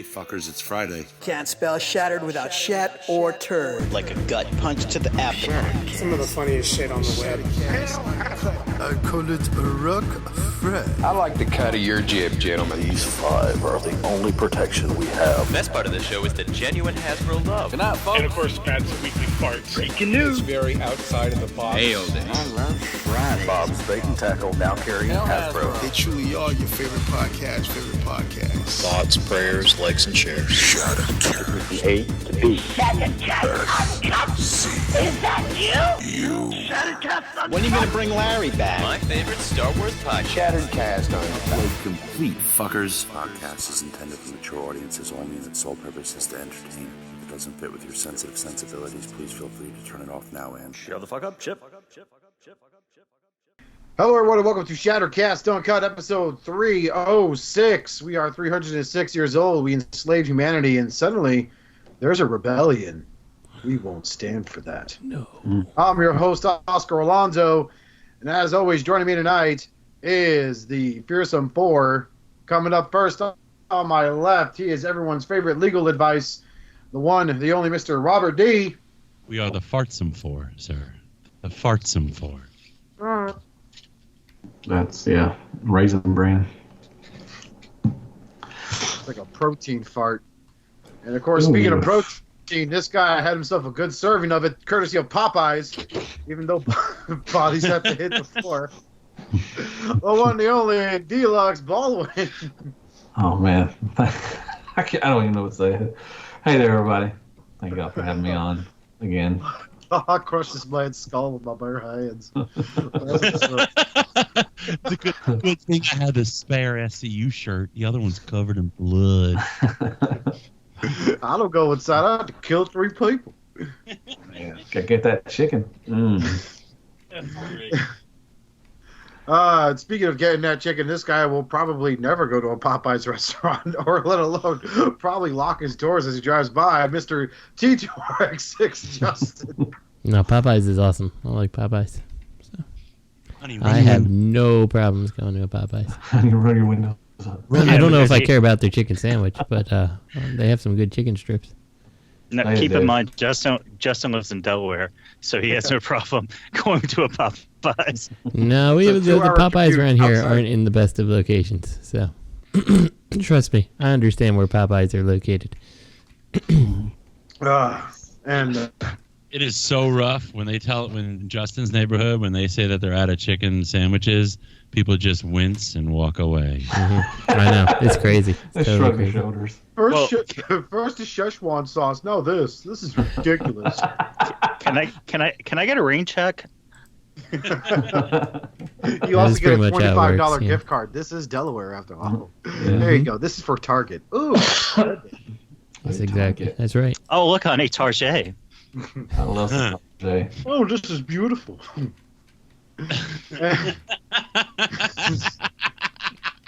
Hey fuckers, it's Friday. Can't spell shattered without shat or turd. Like a gut punch to the abdomen. Some of the funniest shit on the web. I call it a rock Fred. I like the cut of your jib, gentlemen. These 5 are the only protection we have. The best part of the show is the genuine Hasbro love. Good night, folks. And of course, Pat's weekly farts. Breaking news. It's very outside of the box. Nailed it. I love Friday. Bob's Bait and Tackle, now carrying Hasbro. They truly are your favorite podcast. Thoughts, prayers, likes, and shares. Shatteredcast. A to B. Shatteredcast Uncut? Is that you? Shatteredcast When are you going to bring Larry back? My favorite Star Wars podcast. Shatteredcast Uncut. Like complete fuckers. Podcast is intended for mature audiences only, and its sole purpose is to entertain. If it doesn't fit with your sensitive sensibilities, please feel free to turn it off now and Shut the fuck up, Chip. Hello, everyone, and welcome to Shatteredcast Uncut, episode 306. We are 306 years old. We enslaved humanity, and suddenly there's a rebellion. We won't stand for that. No. I'm your host, Oscar Alonso, and as always, joining me tonight is the Fearsome Four. Coming up first on my left, he is everyone's favorite legal advice, the one, the only Mr. Robert D. We are the Fartsome Four, sir. The Fartsome Four. That's, Raisin Bran. It's like a protein fart. And, of course, speaking of protein, this guy had himself a good serving of it, courtesy of Popeyes, even though bodies have to hit the floor. The one, the only, Deluxe Baldwin. Oh, man. I don't even know what to say. Hey there, everybody. Thank God for having me on again. I crushed this man's skull with my bare hands. It's a good thing I had the spare SCU shirt. The other one's covered in blood. I don't go inside. I have to kill 3 people. Yeah, gotta get that chicken. Speaking of getting that chicken, this guy will probably never go to a Popeyes restaurant, or let alone probably lock his doors as he drives by. Mr. T2RX6 Justin. No, Popeyes is awesome. I like Popeyes. So. I have no problems going to a Popeyes. You run your windows up. I don't know if I care about their chicken sandwich, but they have some good chicken strips. No, keep in mind, Justin lives in Delaware, so he has no problem going to a Popeyes. No, the Popeyes around here aren't in the best of locations, so trust me, I understand where Popeyes are located. It is so rough when Justin's neighborhood, when they say that they're out of chicken sandwiches, people just wince and walk away. Mm-hmm. I know, it's crazy. They shrug their shoulders. First is Szechuan sauce. No, this is ridiculous. Can I get a rain check? You also get a $25 gift card. This is Delaware, after all. Yeah. There you go. This is for Target. Ooh. That's exactly. That's right. Oh, look, honey, Target. I love Target. Oh, this is beautiful.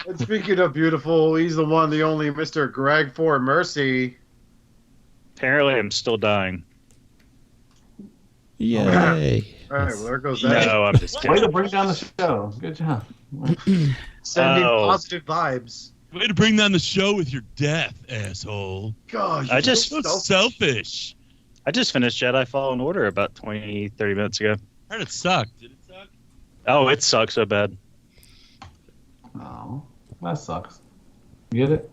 And speaking of beautiful, he's the one, the only Mr. Greg Fort Mercy. Apparently, I'm still dying. Yay. All right, well, there goes that. No, I'm just kidding. Way to bring down the show. Good job. Sending positive vibes. Way to bring down the show with your death, asshole. God, I just so selfish. I just finished Jedi Fallen Order about 20, 30 minutes ago. I heard it sucked. Did it suck? Oh, it sucks so bad. Oh, that sucks. You get it?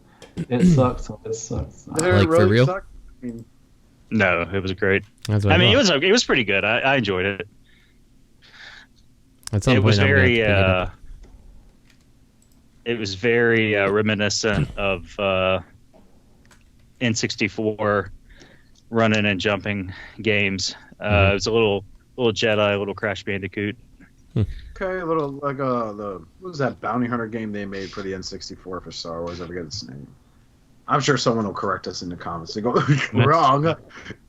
It sucks. So it sucks. Did it really for real? suck? No, it was great. I mean, it was pretty good. I enjoyed it. It was very reminiscent of N64 running and jumping games. It was a little Jedi, a little Crash Bandicoot. Okay, a little like what was that bounty hunter game they made for the N64 for Star Wars? I forget its name. I'm sure someone will correct us in the comments. They go wrong.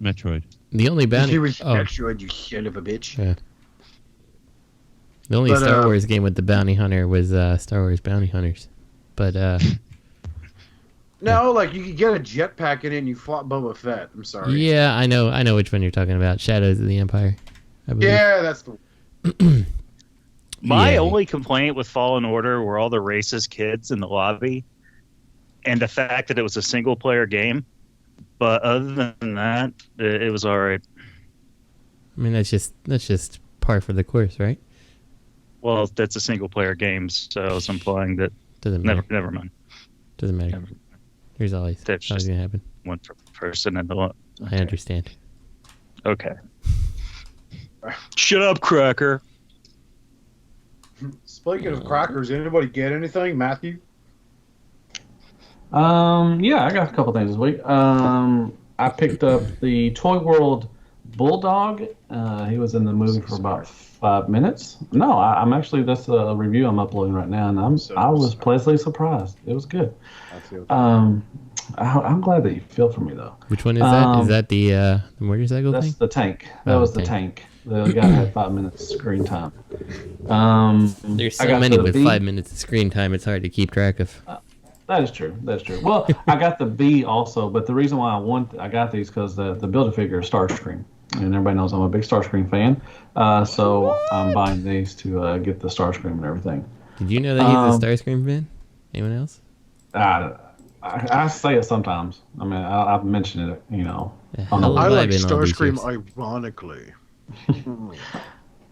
Metroid. The only bounty. Metroid, you son of a bitch. Yeah. The only Star Wars game with the bounty hunter was Star Wars Bounty Hunters, but no, like you could get a jetpack in it and you fought Boba Fett. I'm sorry. Yeah, I know which one you're talking about. Shadows of the Empire. I believe. Yeah, that's the. My only complaint with Fallen Order were all the racist kids in the lobby. and the fact that it was a single player game. But other than that, it was all right. I mean, that's just par for the course, right? Well, that's a single player game, so I was implying that. Doesn't matter. Never mind. Doesn't matter. There's always gonna happen. One person and the one. I understand. Okay. Shut up, Cracker. Speaking of crackers, anybody get anything, Matthew? Yeah, I got a couple things this week. I picked up the Toy World Bulldog. He was in the movie for about 5 minutes. No, I'm actually, that's a review I'm uploading right now, and I was pleasantly surprised. It was good. I'm glad that you feel for me, though. Which one is that? Is that the motorcycle thing? That's the tank. That was the tank. The guy had 5 minutes screen time. There's so many with 5 minutes of screen time, it's hard to keep track of. That is true. That's true. Well, I got the B also, but the reason why I got these because the Build-A-Figure is Starscream, and everybody knows I'm a big Starscream fan. So I'm buying these to get the Starscream and everything. Did you know that he's a Starscream fan? Anyone else? I say it sometimes. I mean, I've mentioned it, you know. I like Starscream ironically.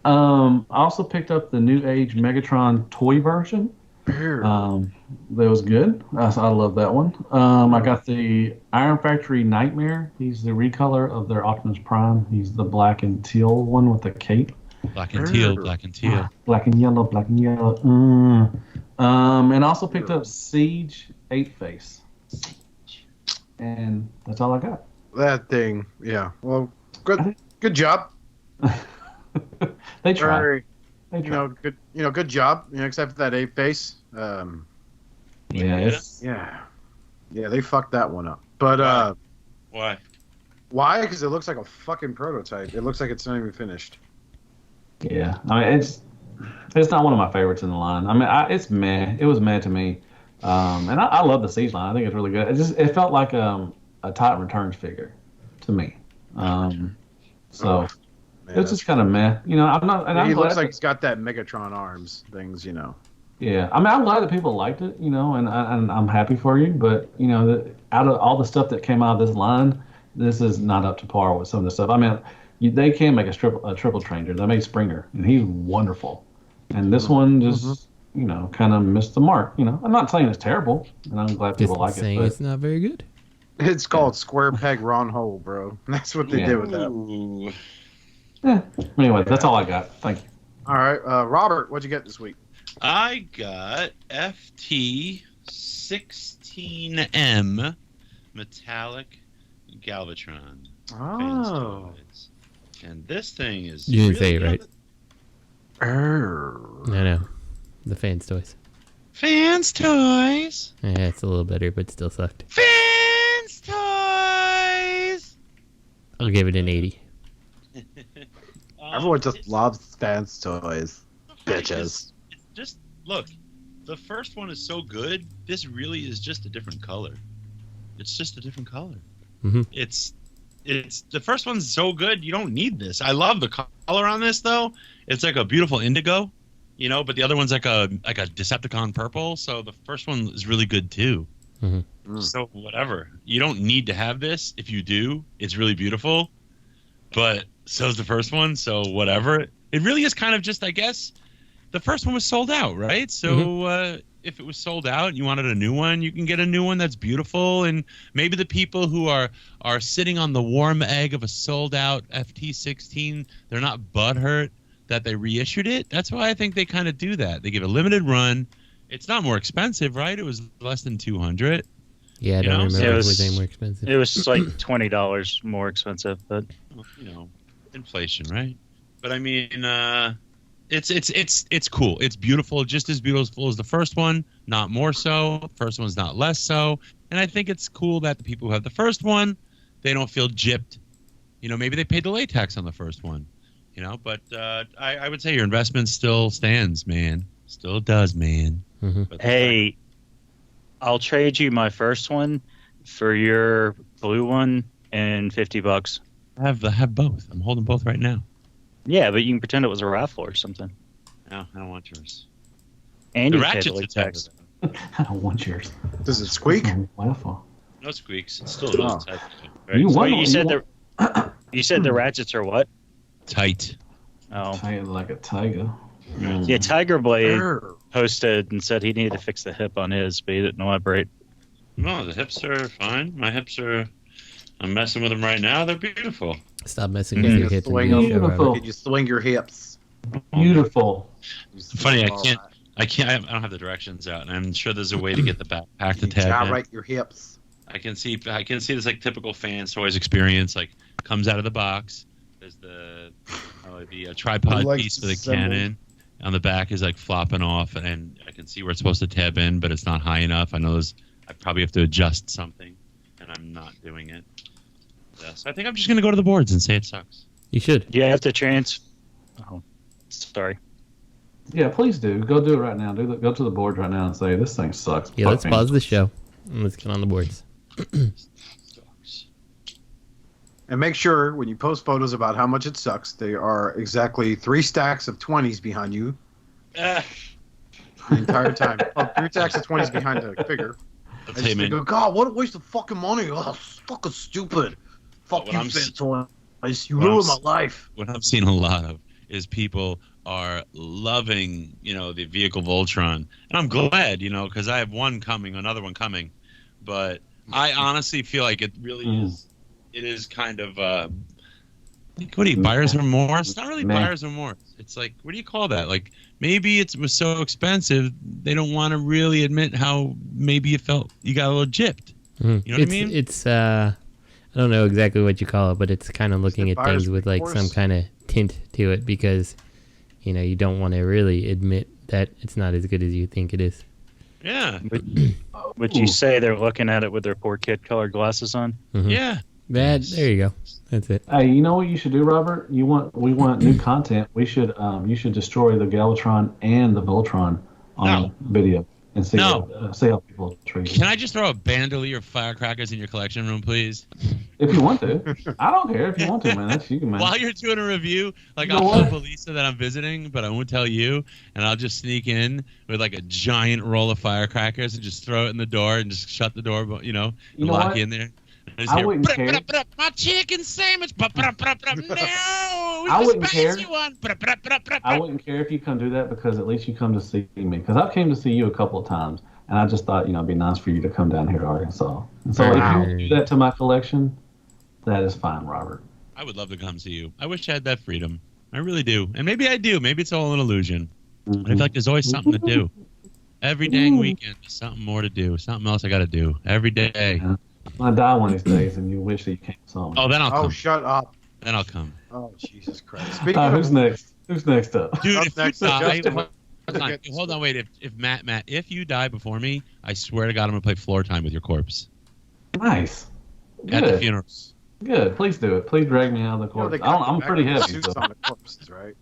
I also picked up the New Age Megatron toy version. That was good. I love that one. I got the Iron Factory Nightmare. He's the recolor of their Optimus Prime. He's the black and teal one with the cape. Black and teal, black and teal. Black and yellow, black and yellow. And I also picked up Siege 8-Face. And that's all I got. That thing, yeah. Well, good job. They tried. Good job. Except for that 8-Face. Yeah, they fucked that one up. But why? Why? Because it looks like a fucking prototype. It looks like it's not even finished. Yeah, I mean it's not one of my favorites in the line. I mean, it's meh. It was meh to me. And I love the Siege line. I think it's really good. It felt like a Titan Returns figure to me. So it's just kind of meh. You know, I'm not. And he looks like he's got that Megatron arms things. You know. Yeah, I mean, I'm glad that people liked it. You know, and I'm happy for you. But you know, out of all the stuff that came out of this line, this is not up to par with some of the stuff. I mean, they can make a triple Stranger. They made Springer, and he's wonderful. And this one just, you know, kind of missed the mark. You know, I'm not saying it's terrible, and I'm glad people like it. Saying it's not very good. It's called Square Peg Round Hole, bro. That's what they did with that. Yeah. Anyway, that's all I got. Thank you. All right, Robert, what'd you get this week? I got FT16M metallic Galvatron. Oh. And this thing is. You didn't say it right. No. The Fans Toys. Fans Toys. Yeah, it's a little better, but still sucked. Fans Toys. I'll give it an 80. Everyone just loves Fans Toys. Bitches. Just look, the first one is so good. This really is just a different color. It's just a different color. Mm-hmm. It's the first one's so good. You don't need this. I love the color on this though. It's like a beautiful indigo, you know. But the other one's like a Decepticon purple. So the first one is really good too. Mm-hmm. So whatever. You don't need to have this. If you do, it's really beautiful. But so is the first one. So whatever. It really is kind of just, I guess. The first one was sold out, right? So if it was sold out and you wanted a new one, you can get a new one that's beautiful. And maybe the people who are sitting on the warm egg of a sold-out FT16, they're not butthurt that they reissued it. That's why I think they kind of do that. They give a limited run. It's not more expensive, right? It was less than $200. Yeah, I don't remember if it was any more expensive. It was like $20 more expensive, but you know, inflation, right? But I mean, it's cool. It's beautiful, just as beautiful as the first one, not more so. First one's not less so. And I think it's cool that the people who have the first one, they don't feel gypped. You know, maybe they paid the latex on the first one. You know, but I would say your investment still stands, man. Still does, man. Mm-hmm. Hey, I'll trade you my first one for your blue one and $50. I have both. I'm holding both right now. Yeah, but you can pretend it was a raffle or something. No, I don't want yours. And the you paid the Ratchet's latex. I don't want yours. Does it squeak? Wonderful. No squeaks. It's still Oh. tight. You said the ratchets are what? Tight. Oh. Tight like a tiger. Yeah, Tiger Blade posted and said he needed to fix the hip on his, but he didn't elaborate. No, the hips are fine. My hips are. I'm messing with them right now. They're beautiful. Stop messing with your hips. Could you swing your hips? Beautiful. Funny, I don't have the directions out, and I'm sure there's a way to get the backpack to tab in. Gyrate your hips. I can see this like typical Fanatoys experience. Like comes out of the box. There's the tripod piece for the Canon. On the back is like flopping off, and I can see where it's supposed to tab in, but it's not high enough. I know I probably have to adjust something, and I'm not doing it. So I think I'm just gonna go to the boards and say it sucks. You should. Yeah, I have to Oh, sorry. Yeah, please do. Go do it right now. Go to the board right now and say this thing sucks. Yeah, let's pause the show and let's get on the boards. And make sure when you post photos about how much it sucks, they are exactly 3 stacks of 20s behind you. The entire time. 3 stacks of 20s behind the figure. And just go, God, what a waste of fucking money. Oh, it's fucking stupid. Fuck you, Fanatoys. You ruined my life. What I'm seeing a lot of is people are loving, the vehicle Voltron. And I'm glad, because I have another one coming. But I honestly feel like it really is. It is kind of, what do you, buyer's remorse? It's not really buyer's remorse. It's like, what do you call that? Like, maybe it was so expensive, they don't want to really admit how maybe you felt you got a little gypped. You know what I mean? It's, I don't know exactly what you call it, but it's kind of looking at things with like some kind of tint to it because, you don't want to really admit that it's not as good as you think it is. Yeah. Would you say they're looking at it with their poor kid colored glasses on? Mm-hmm. Yeah. There you go. That's it. Hey, you know what you should do, Robert? We want new content. You should destroy the Galvatron and the Voltron on video and see how people treat it. Can I just throw a bandolier of firecrackers in your collection room, please? If you want to. I don't care if you want to, man. That's you, man. While you're doing a review, like I'll tell Felisa that I'm visiting, but I won't tell you, and I'll just sneak in with like a giant roll of firecrackers and just throw it in the door and just shut the door, and lock you in there. I wouldn't care. My chicken sandwich. No, I wouldn't care. I wouldn't care if you come do that because at least you come to see me. Because I came to see you a couple of times, and I just thought it'd be nice for you to come down here to Arkansas. And so if you do that to my collection, that is fine, Robert. I would love to come see you. I wish I had that freedom. I really do, and maybe I do. Maybe it's all an illusion. But I feel like there's always something to do. Every dang weekend, there's something more to do. Something else I got to do every day. Yeah. I die one of these days, and you wish that you came saw me. Oh, then I'll come. Oh, shut up. Then I'll come. Oh, Jesus Christ. Who's next? Who's next up? Dude, if next you die, Justin, hold on, wait. If Matt, if you die before me, I swear to God, I'm gonna play floor time with your corpse. Nice. At the funerals. Good. Please do it. Please drag me out of the corpse. I'm pretty heavy. So. On the corpses, right?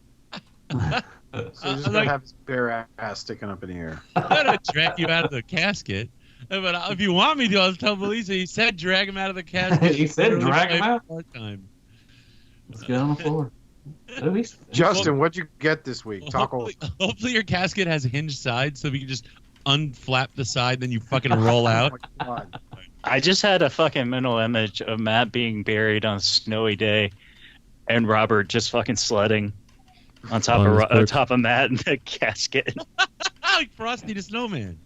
So he's just gonna have his bare ass sticking up in the air. I'm gonna drag you out of the casket. But if you want me to, I'll tell Felisa. He said drag him out of the casket. He said drag him out? Time. Let's get on the floor. Justin, what'd you get this week? Hopefully your casket has hinged sides so we can just unflap the side, then you fucking roll out. Oh my God. I just had a fucking mental image of Matt being buried on a snowy day and Robert just fucking sledding on top of Matt in the casket. Like Frosty the Snowman.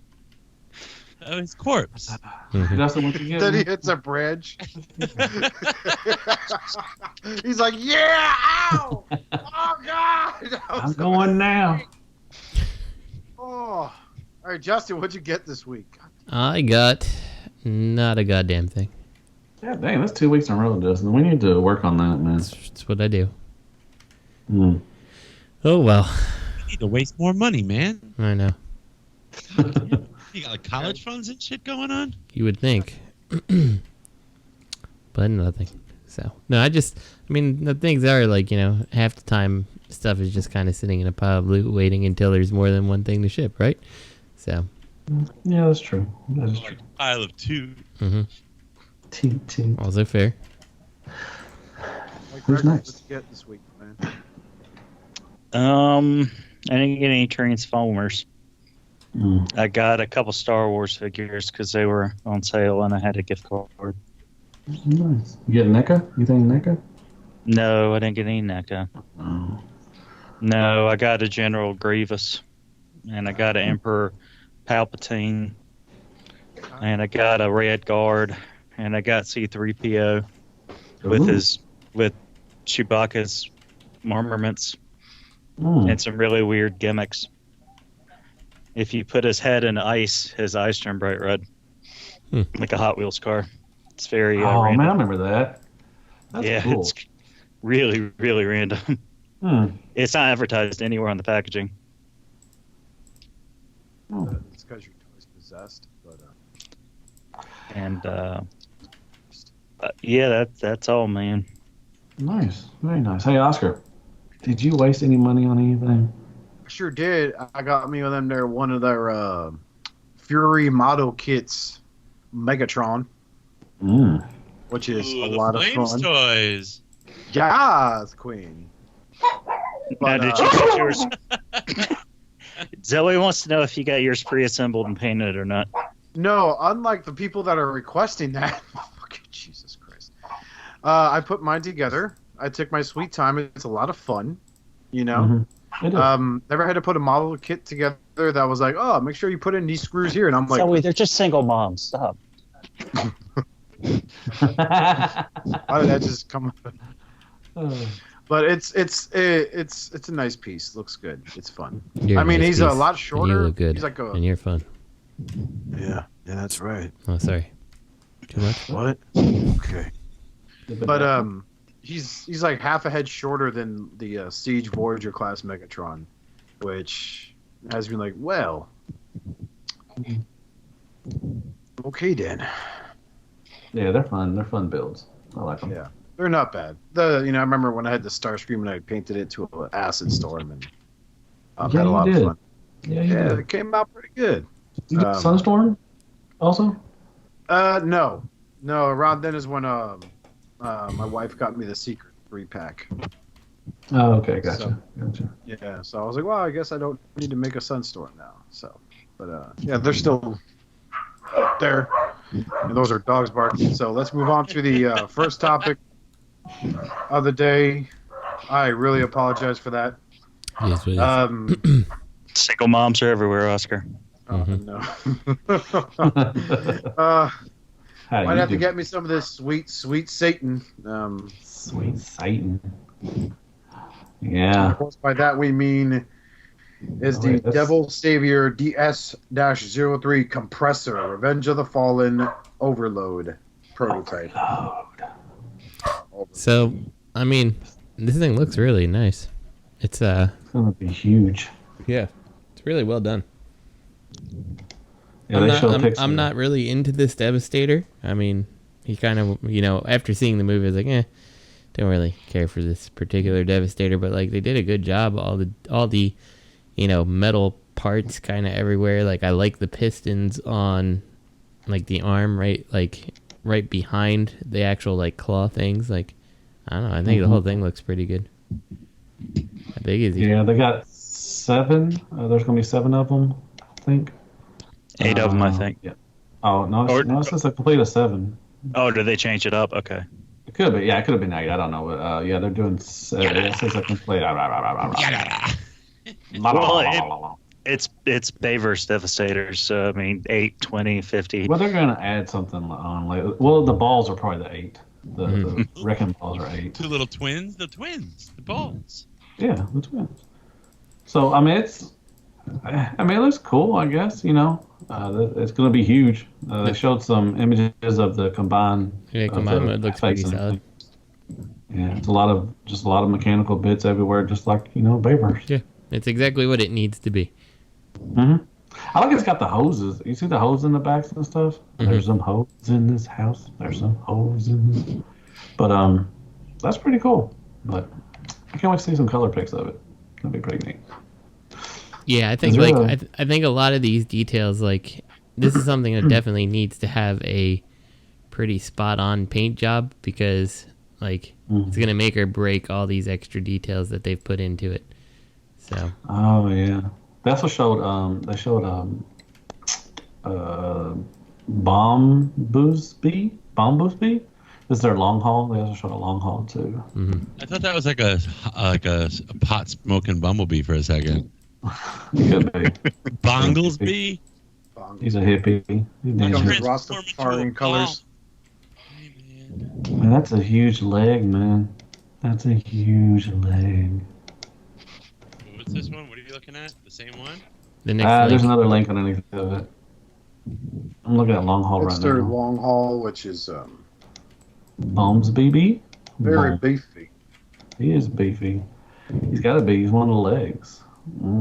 His corpse. Justin, what you get? Then he hits a bridge. He's like, yeah, ow! Oh, God! I'm going now. Oh. All right, Justin, what'd you get this week? I got not a goddamn thing. Yeah, dang, that's 2 weeks in a row, Justin. We need to work on that, man. That's what I do. Oh, well. You need to waste more money, man. I know. You got like college funds and shit going on? You would think. But nothing. So, no, the things are like, half the time stuff is just kind of sitting in a pile of loot waiting until there's more than one thing to ship, right? So. Yeah, that's true. That is true. A pile of two. Mm-hmm. Also fair. Who's next? What'd you get this week, man? I didn't get any Transformers. I got a couple Star Wars figures because they were on sale and I had a gift card. Nice. You get NECA? You think NECA? No, I didn't get any NECA. Oh. No, I got a General Grievous, and I got an Emperor Palpatine, and I got a Red Guard, and I got C-3PO with Chewbacca's armaments and some really weird gimmicks. If you put his head in ice, his eyes turn bright red, like a Hot Wheels car. It's very random. Man, I remember that. That's cool. It's really, really random. It's not advertised anywhere on the packaging. It's because your toy's possessed. And yeah, that's all, man. Nice, very nice. Hey, Oscar, did you waste any money on anything? I sure did. I got me with them there one of their Fury model kits, Megatron. Which is a lot of fun. Flamestoys. Yes, Queen. Now, did you get yours? Zoe wants to know if you got yours pre-assembled and painted or not. No, unlike the people that are requesting that. Fucking Jesus Christ. I put mine together. I took my sweet time. It's a lot of fun, you know. Never had to put a model kit together that was like, oh, make sure you put in these screws here, and I'm like, Zoe, they're just single moms. Stop. Why did that just come up? But it's a nice piece. Looks good. It's fun. I mean, he's a lot shorter. You look good. He's like and you're fun. Yeah, that's right. Oh, sorry. Too much? What? Okay. But he's like half a head shorter than the Siege Voyager class Megatron, which has me like, well, okay then. Yeah, they're fun. They're fun builds. I like them. Yeah, they're not bad. I remember when I had the Starscream and I painted it to an acid storm and had a lot of fun. Yeah, it came out pretty good. You get Sunstorm also? No. Around then is when my wife got me the secret 3-pack. Oh, okay, gotcha. Yeah, so I was like, well, I guess I don't need to make a Sunstorm now. So, but yeah, they're still up there. And those are dogs barking. So let's move on to the first topic of the day. I really apologize for that. Yes, Single moms are everywhere, Oscar. No. Might have to get me some of this sweet Satan. Sweet Satan. Yeah. Of course, by that we mean is the Devil Savior DS-03 compressor, Revenge of the Fallen Overload prototype. So, I mean, this thing looks really nice. It's gonna be huge. Yeah, it's really well done. Yeah, I'm not really into this Devastator. I mean, he kind of, after seeing the movie, I was like, don't really care for this particular Devastator. But like, they did a good job. All the metal parts kind of everywhere. Like, I like the pistons on, like, the arm right behind the actual like claw things. Like, I don't know. I think the whole thing looks pretty good. How big is he? Yeah, they got 7. There's gonna be 7 of them, I think. 8 of them, I think. Yeah. Oh no, it's just a complete of 7. Oh, did they change it up? Okay. It could be. Yeah, it could have been 8. I don't know. But yeah, they're doing. It's a complete. Well, it's Bayverse Devastators. So I mean, 8, 20, 50. Well, they're gonna add something on later. Well, the balls are probably the 8. The wrecking balls are 8. 2 little twins. The balls. Yeah, the twins. So I mean, it looks cool. I guess it's going to be huge. They showed some images of the combined. Yeah, combined mode looks pretty solid. Yeah, it's a lot of mechanical bits everywhere, just like Bayverse. Yeah, it's exactly what it needs to be. I like it's got the hoses. You see the hose in the backs and stuff. There's some hose in this house. There's some hose in this. But that's pretty cool. But I can't wait to see some color pics of it. That'd be pretty neat. Yeah, I think I think a lot of these details, like, this is something that definitely needs to have a pretty spot on paint job, because like it's gonna make or break all these extra details that they've put into it. So. Oh yeah. They also showed Bomb Boosby. This is their long haul. They also showed a long haul too. I thought that was like a pot smoking bumblebee for a second. He could be. Bonglesby? He's a hippie. He's Rastafarian colors. Man, that's a huge leg, man. That's a huge leg. What's this one? What are you looking at? The same one? The next there's another link underneath of it. I'm looking at long haul It's right their now. long haul, which is Bombs BB? very beefy. He is beefy. He's got to be. He's one of the legs.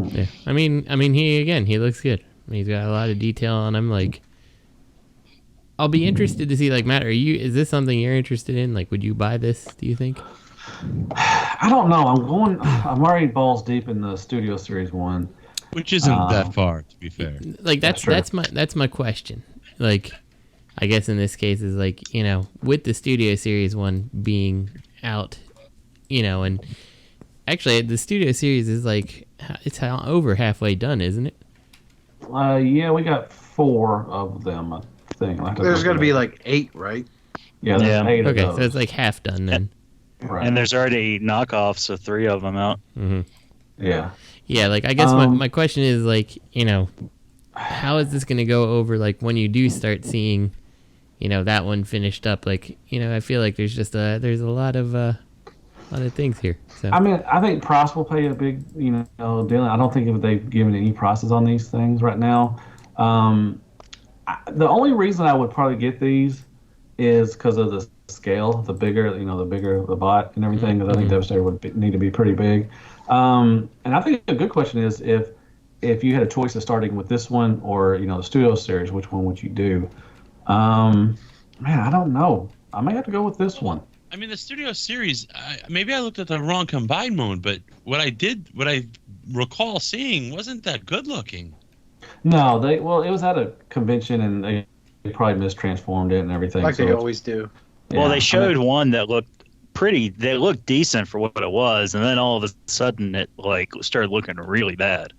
Yeah. I mean, he looks good. He's got a lot of detail on him. Like, I'll be interested to see. Like, Matt, is this something you're interested in? Like, would you buy this? Do you think? I don't know. I'm already balls deep in the Studio Series 1. Which isn't that far, to be fair. Like, that's my question. Like, I guess in this case is like, with the Studio Series 1 being out, and actually the Studio Series is like, it's over halfway done, isn't it? Yeah, we got 4 of them, I think. There's going to be like 8, right? Yeah, there's 8 of Okay, those. so it's like half done then. Right. And there's already knockoffs of 3 of them out. Mm-hmm. Yeah. Yeah, like, I guess my question is, like, how is this going to go over, like, when you do start seeing, that one finished up? Like, I feel like there's just there's a lot of things here. So. I mean, I think price will play a big, deal. I don't think if they've given any prices on these things right now. The only reason I would probably get these is because of the scale. The bigger, the bigger the bot and everything. Because I think Devastator would need to be pretty big. And I think a good question is if you had a choice of starting with this one or the Studio Series, which one would you do? Man, I don't know. I may have to go with this one. I mean, the Studio Series, maybe I looked at the wrong combined mode, but what I recall seeing wasn't that good looking. No, it was at a convention and they probably mistransformed it and everything. Like they always do. Well, they showed one that looked they looked decent for what it was, and then all of a sudden it started looking really bad.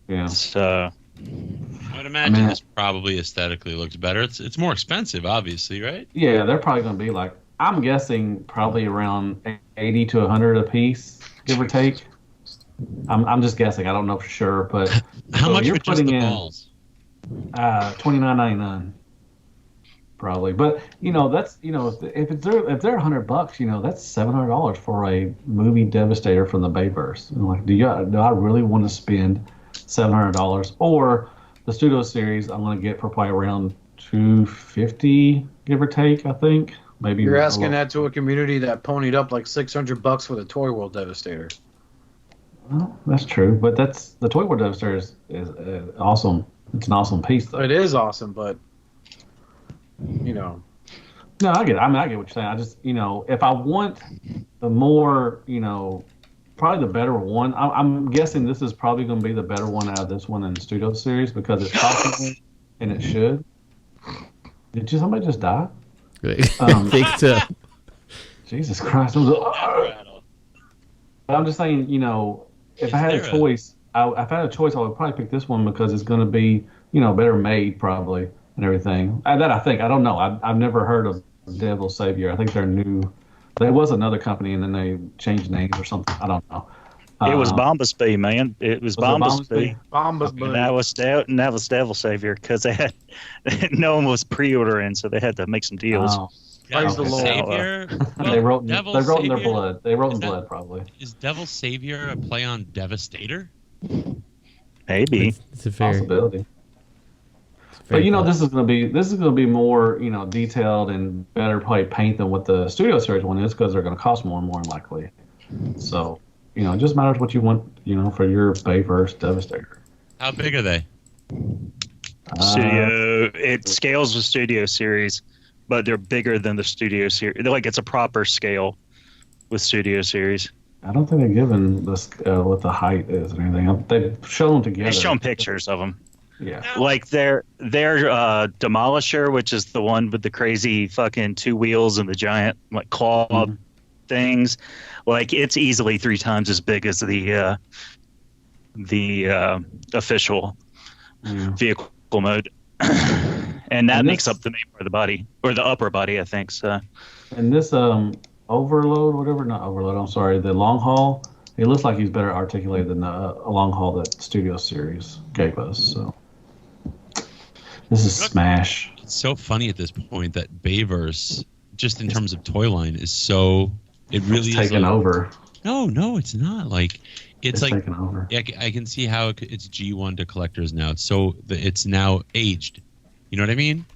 Yeah. So I would imagine this probably aesthetically looks better. It's more expensive, obviously, right? Yeah, they're probably going to be like, I'm guessing probably around 80 to 100 a piece, give or take. I'm just guessing. I don't know for sure, but how much you're for just putting the in balls? $29.99 probably. But that's if they're $100, that's $700 for a movie Devastator from the Bayverse. And like, do I really want to spend $700? Or the Studio Series I'm going to get for probably around $250, give or take. I think maybe you're asking that to a community that ponied up like $600 for the Toy World Devastator. Well, that's true, but the Toy World Devastator is awesome. It's an awesome piece, though. It is awesome, but No, I get it. I mean, I get what you're saying. I just, if I want the more, probably the better one. I'm guessing this is probably going to be the better one out of this one in the Studio Series because it's possible and it should. Did somebody just die? I think so. Jesus Christ! I'm just saying, if I had a choice, if I had a choice, I would probably pick this one because it's going to be, better made probably and everything. That I think. I don't know. I've never heard of Devil Savior. I think they're new. There was another company and then they changed names or something. I don't know. It was Bombasby, man. It was Bombasby. Bombasby. And that was Devil Savior because they had no one was pre-ordering, so they had to make some deals. Oh. Praise the Lord. Savior? They wrote in their Savior? blood. They wrote in blood, probably. Is Devil Savior a play on Devastator? Maybe. It's a fair possibility. But this is going to be more detailed and better probably paint than what the Studio Series one is because they're going to cost more and more likely. So it just matters what you want for your Bayverse Devastator. How big are they? Studio. It scales with Studio Series, but they're bigger than the Studio Series. They're like it's a proper scale with Studio Series. I don't think they're given this what the height is or anything. They've shown them together. They've shown pictures of them. Yeah. Like their Demolisher, which is the one with the crazy fucking 2 wheels and the giant like claw things. Like it's easily 3 times as big as the the official vehicle mode, and that makes up the main part of the body or the upper body, I think. So, and this overload, whatever, not overload. I'm sorry, the long haul. It looks like he's better articulated than the long haul that Studio Series gave us. So this is smash. It's so funny at this point that Bayverse, just in terms of toy line, is so it really is taken over. No, it's not. Like it's like taken over. I can see how it's G1 to collectors now. It's now aged. You know what I mean?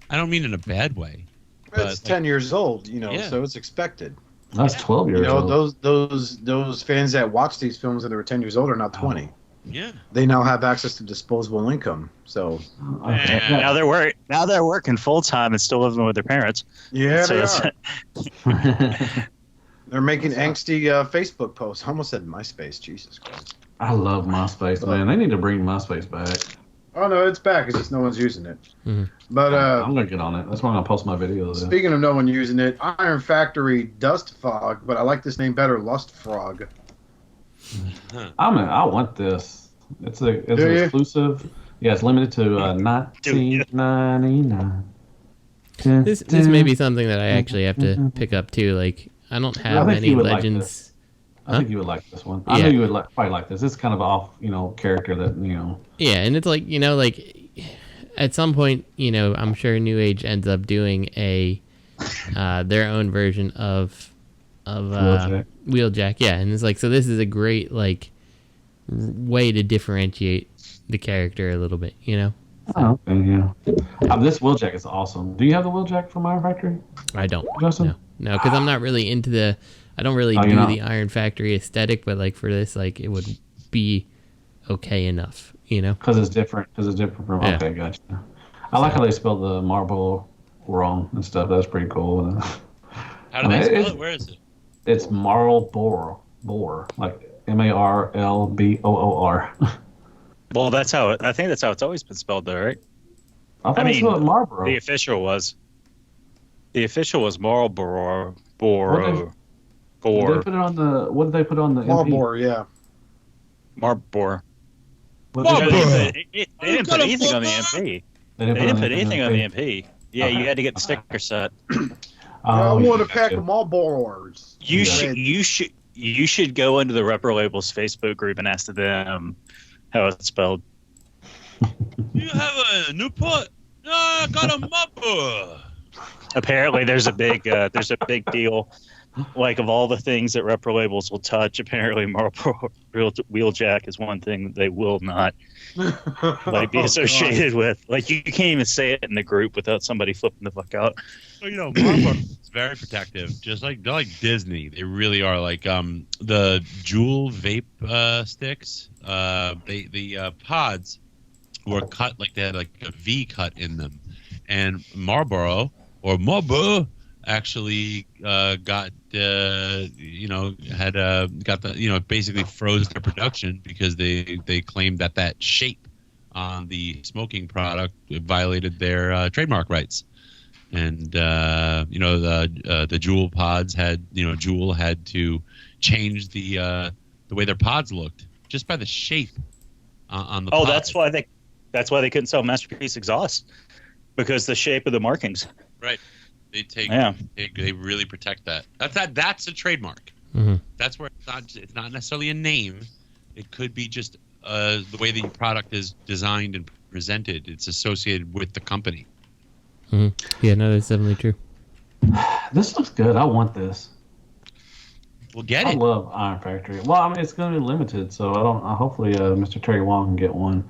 I don't mean in a bad way. It's 10 years old, so it's expected. That's 12 years old. Those fans that watch these films when they were 10 years old are now 20. Yeah. They now have access to disposable income. So now they're working full time and still living with their parents. Yeah, so they are. They're making angsty Facebook posts. I almost said MySpace. Jesus Christ. I love MySpace, man. They need to bring MySpace back. Oh no, it's back. It's just no one's using it. Mm-hmm. But I'm gonna get on it. That's why I'm gonna post my videos. Speaking of no one using it, Iron Factory Dust Fog, but I like this name better, Lust Frog. I want this. It's exclusive. Yeah, it's limited to $19.99. This may be something that I actually have to pick up too. Like I don't have many Legends. I think you would like this one. I know you would probably like this. It's kind of off, character that. Yeah, and it's like at some point, I'm sure New Age ends up doing their own version of Wheeljack. Yeah, and it's like, so this is a great way to differentiate the character a little bit, Oh, okay, yeah. This Wheeljack is awesome. Do you have the Wheeljack from Iron Factory? I don't. Justin? No, because I'm not really into I don't really do the Iron Factory aesthetic, but for this, it would be okay enough, Because it's different. From. Yeah. Okay, gotcha. I like how they spelled the marble wrong and stuff. That's pretty cool. How do they spell it? Where is it? It's Marlboro, like Marlboor. Well, I think that's how it's always been spelled, though, right? I mean, Marlboro. The official was Marlboro. What did they put on the Marlboro, yeah. Marlboro. They didn't put anything on the MP. They didn't put anything on the MP. Yeah, you had to get the sticker set. I want a pack of Marlboros. You should go into the Repro Labels Facebook group and ask them how it's spelled. You have a Newport? No, I got a Marlboro. Apparently, there's a big deal. Of all the things that Repro Labels will touch, apparently Marlboro Wheeljack is one thing that they will not be associated with. You can't even say it in the group without somebody flipping the fuck out. Well, Marlboro is very protective. Just they're like Disney. They really are. The Juul vape sticks. The pods were cut they had a V cut in them, and Marlboro actually got basically froze their production because they claimed that shape on the smoking product violated their trademark rights, and the Juul pods had Juul had to change the way their pods looked just by the shape on the pod. That's why they couldn't sell Masterpiece exhaust, because the shape of the markings. Right. They they really protect that. That's a trademark. Mm-hmm. That's where it's not necessarily a name. It could be just the way the product is designed and presented. It's associated with the company. Mm-hmm. Yeah, no, that's definitely true. This looks good. I want this. We'll get it. I love Iron Factory. Well, I mean, it's going to be limited, so hopefully Mr. Terry Wong can get one.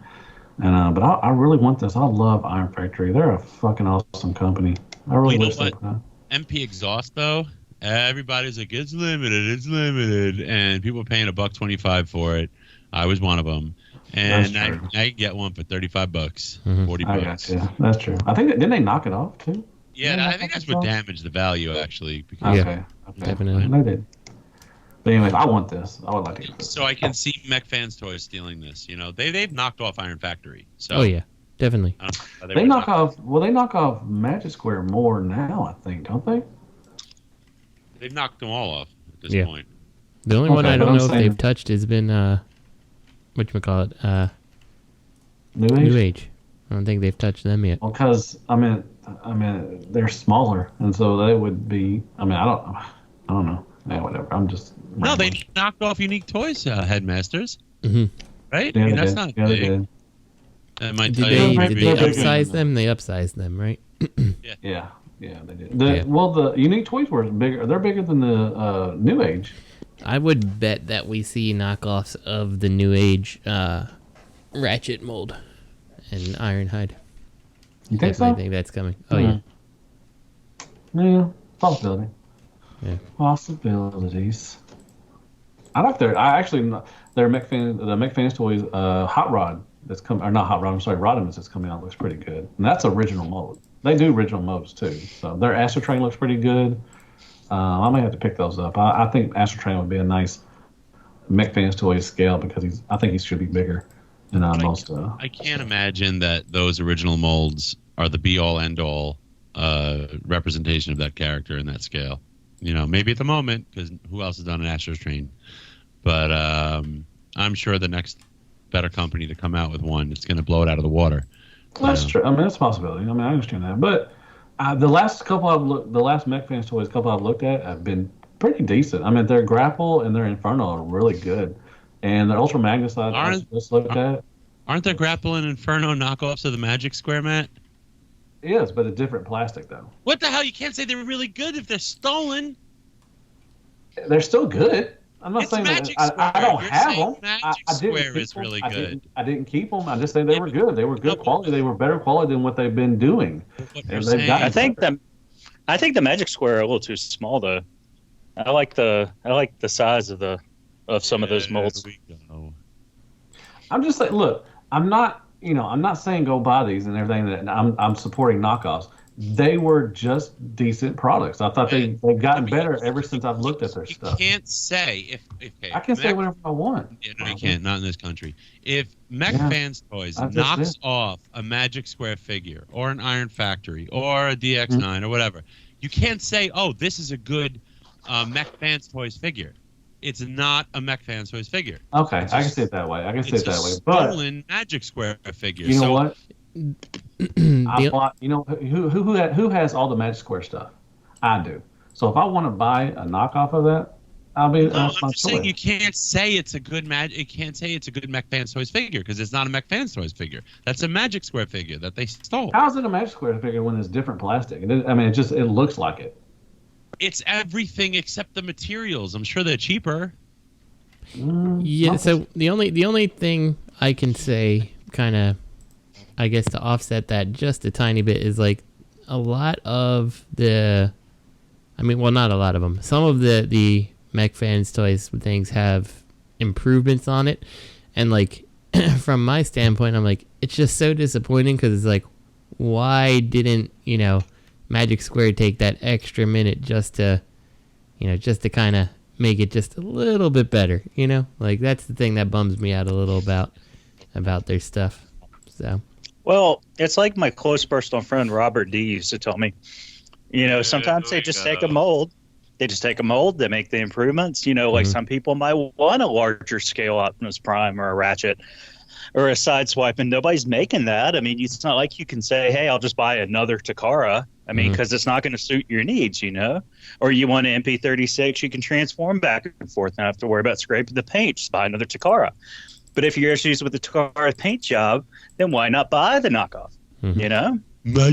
And but I really want this. I love Iron Factory. They're a fucking awesome company. I really wish they could. MP exhaust though, everybody's like, it's limited, and people are paying $1.25 for it. I was one of them, and I can get one for $35, $40. I got you. That's true. I think didn't they knock it off too? Yeah, I think that's what damaged the value actually. Okay, definitely. They did. But anyways, I want this. I would like to get this. So I can see Mech Fans Toys stealing this. They've knocked off Iron Factory. So. Oh yeah. Definitely. They knock off Magic Square more now, I think, don't they? They've knocked them all off at this point. The only one I don't know if they've touched has been whatchamacallit, New Age. I don't think they've touched them yet. Well, because I mean, they're smaller, and so they would be. I mean, I don't know. Yeah, whatever. I'm just. No, they knocked off Unique Toys Headmasters. Mm-hmm. Right? Yeah, that's not yeah, big. they did. That might Did tell they you. upsize them? They upsized them, right? Yeah, they did. Well, the Unique Toys were bigger. They're bigger than the New Age. I would bet that we see knockoffs of the New Age Ratchet mold and Ironhide. You think so? I think that's coming. Oh yeah. Yeah, possibility. Yeah. Possibilities. I like their McFans Toys Hot Rod that's coming, or not Hot Rod, I'm sorry, Rodimus that's coming out looks pretty good. And that's original mold. They do original molds too. So their Astro Train looks pretty good. I may have to pick those up. I think Astro Train would be a nice McFans Toys scale because I think he should be bigger than most. I can't imagine that those original molds are the be-all, end-all representation of that character in that scale. You know, maybe at the moment, because who else has done an Astro Train? But I'm sure the next better company to come out with one, it's going to blow it out of the water. That's true. I mean, that's a possibility. I mean, I understand that. But the last McFans Toys couple I've looked at have been pretty decent. I mean, their Grapple and their Inferno are really good. And their Ultra Magnus I just looked at. Aren't their Grapple and Inferno knockoffs of the Magic Square, Matt? Yes, but a different plastic, though. What the hell? You can't say they're really good if they're stolen. They're still good. I'm not saying that I don't have them. Magic Square is really good. I didn't keep them. I just say they were good. They were good quality. They were better quality than what they've been doing. I think the Magic Square are a little too small, though. I like the size of some of those molds. I'm just like, look, I'm not saying go buy these and everything. That I'm supporting knockoffs. They were just decent products. I thought they've gotten better ever since I've looked at their stuff. You can't say I can say whatever I want. Yeah, no, you can't. Not in this country. If Fans Toys knocks off a Magic Square figure or an Iron Factory or a DX9 or whatever, you can't say, "Oh, this is a good Fans Toys figure." It's not a Fans Toys figure. Okay, I can see it that way. It's a stolen Magic Square figure. You know what? Who has all the Magic Square stuff? I do. So if I want to buy a knockoff of that, I'll be. I'm just saying you can't say it's a good You can't say it's a good Fans Toys figure because it's not a Fans Toys figure. That's a Magic Square figure that they stole. How is it a Magic Square figure when it's different plastic? It looks like it. It's everything except the materials. I'm sure they're cheaper. Yeah. So the only thing I can say, kind of, I guess, to offset that just a tiny bit is like a lot of the, not a lot of them. Some of the Fans Toys things have improvements on it, and like from my standpoint, I'm like, it's just so disappointing because it's like, why didn't Magic Square take that extra minute just to kind of make it just a little bit better, Like that's the thing that bums me out a little about their stuff. So. Well, it's like my close personal friend Robert D used to tell me. Sometimes they just take a mold. They just take a mold. They make the improvements. Like some people might want a larger scale Optimus Prime or a Ratchet or a Sideswipe, and nobody's making that. It's not like you can say, "Hey, I'll just buy another Takara." Because it's not going to suit your needs, Or you want an MP36, you can transform back and forth and not have to worry about scraping the paint. Just buy another Takara. But if you're issues with the Takara paint job, then why not buy the knockoff? My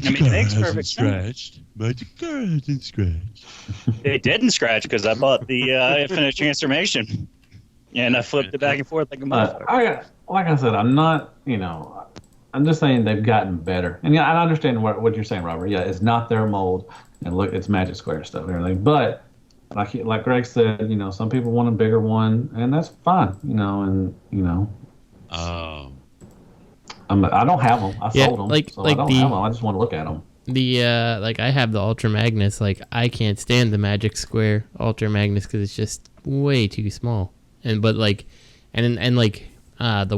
Takara hasn't scratched. My Takara hasn't scratched. It didn't scratch because I bought the Infinite Transformation. And I flipped it back and forth like a motherfucker. Like I said, I'm not, I'm just saying they've gotten better. And I understand what you're saying, Robert. Yeah, it's not their mold. And look, it's Magic Square stuff and everything. But like Greg said, some people want a bigger one, and that's fine, Oh. I don't have them. I sold them. So I don't have them. I just want to look at them. I have the Ultra Magnus. Like, I can't stand the Magic Square Ultra Magnus because it's just way too small. The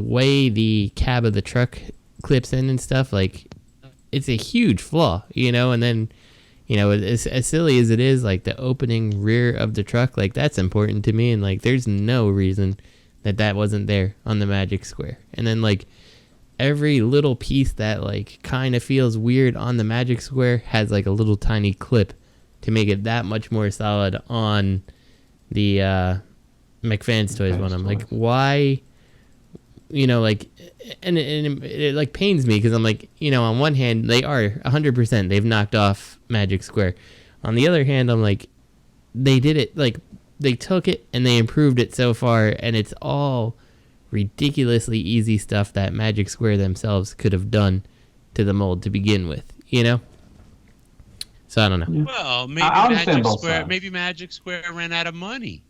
way the cab of the truck clips in and stuff, like, it's a huge flaw, and then, as silly as it is, like, the opening rear of the truck, like, that's important to me, and, like, there's no reason that wasn't there on the Magic Square. And then like every little piece that like kind of feels weird on the Magic Square has like a little tiny clip to make it that much more solid on the McFan's Toys one. I'm like, why? You know, like, and it like pains me because I'm like, you know, on one hand they are 100%, they've knocked off Magic Square. On the other hand, I'm like, they did it, like they took it and they improved it so far, and it's all ridiculously easy stuff that Magic Square themselves could have done to the mold to begin with, you know? So I don't know. Well, maybe Magic Square ran out of money.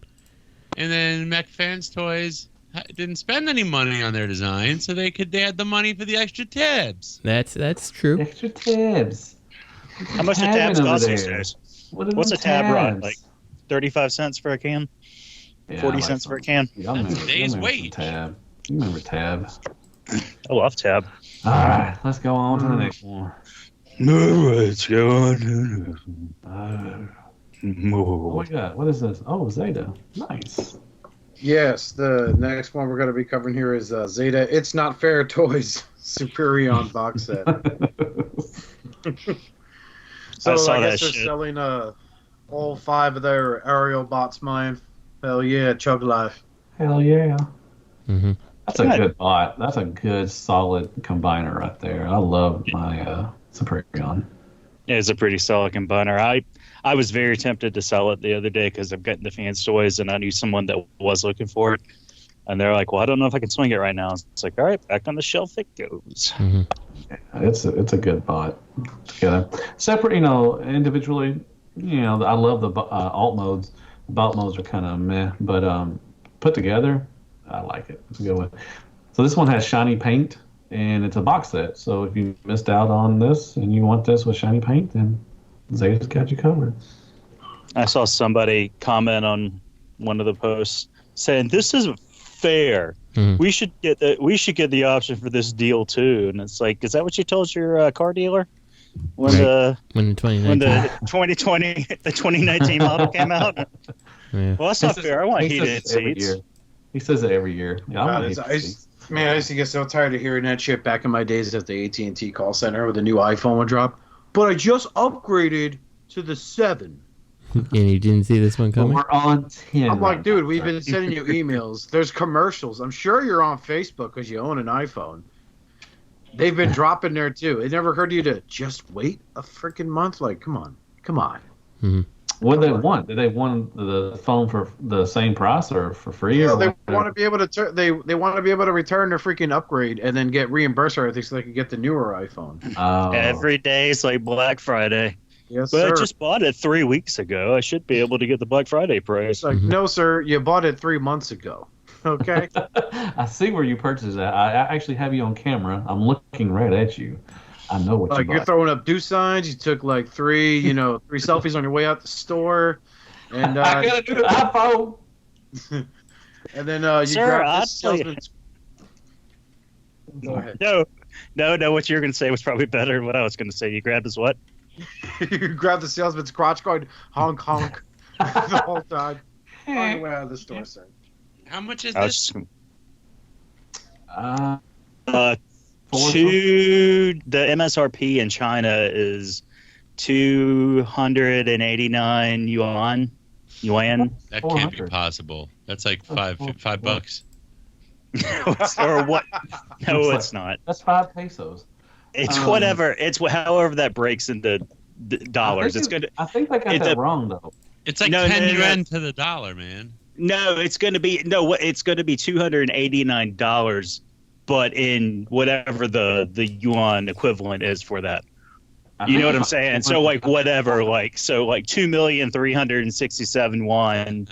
And then McFan's Toys didn't spend any money on their design, so they had the money for the extra tabs. That's true. Extra tabs. How much do tabs cost these days? What's a tab run? Like 35 cents for a can? Yeah, 40 cents for a can? That's a day's wage. Tab. You remember tab. I love tab. All right, let's go on to the next one. Let's go on to What we got? What is this? Oh, Zeta. Nice. Yes, the next one we're going to be covering here is Zeta. It's Not Fair Toys Superion box set. So I guess they're selling all 5 of their aerial bots mine. Hell yeah, Chug Life. Hell yeah. Mm-hmm. That's a good bot. That's a good, solid combiner right there. I love my Superion. Yeah, it's a pretty solid combiner. I was very tempted to sell it the other day because I'm getting the Fans Toys, and I knew someone that was looking for it. And they're like, well, I don't know if I can swing it right now. It's like, all right, back on the shelf it goes. Mm-hmm. Yeah, it's a good bot. Together. Separate, individually, I love the alt modes. The bot modes are kind of meh, but put together, I like it. It's a good one. So this one has shiny paint, and it's a box set. So if you missed out on this and you want this with shiny paint, then Zeta's got you covered. I saw somebody comment on one of the posts saying this isn't fair. Mm-hmm. We should get the option for this deal too. And it's like, is that what you told your car dealer when the 2019 model came out? Yeah. Well, that's not fair. I want heated seats. He says it every year. Yeah, I I used to get so tired of hearing that shit back in my days at the AT&T call center with a new iPhone would drop. But I just upgraded to the 7. And you didn't see this one coming? Well, we're on 10. I'm like, dude, we've been sending you emails. There's commercials. I'm sure you're on Facebook because you own an iPhone. They've been dropping there too. It never occurred to you to just wait a freaking month? Like, come on. Mm-hmm. What do they want? Do they want the phone for the same price or for free? Yeah, or they want to be able to they want to be able to return their freaking upgrade and then get reimbursed or everything so they can get the newer iPhone. Every day is like Black Friday. Yes, but sir. I just bought it 3 weeks ago. I should be able to get the Black Friday price. It's like, no, sir, you bought it 3 months ago. Okay. I see where you purchased that. I actually have you on camera. I'm looking right at you. I know what you bought. You're throwing up do signs. You took like 3 selfies on your way out the store. And I gotta do the iPhone. And then you grabbed this salesman's. Go ahead. No. What you were going to say was probably better than what I was going to say. You grabbed his what? You grabbed the salesman's crotch going honk honk the whole time on the way out of the store, sir. How much is this? The MSRP in China is 289 yuan. That can't be possible. That's like $5. Or what? No, it's not. That's 5 pesos. It's whatever. It's however that breaks into dollars. I think they got that wrong though. It's like 10 yuan to the dollar, man. No, it's going to be $289, but in whatever the yuan equivalent is for that. You know what I'm saying? So like whatever, like 2,367,000 yuan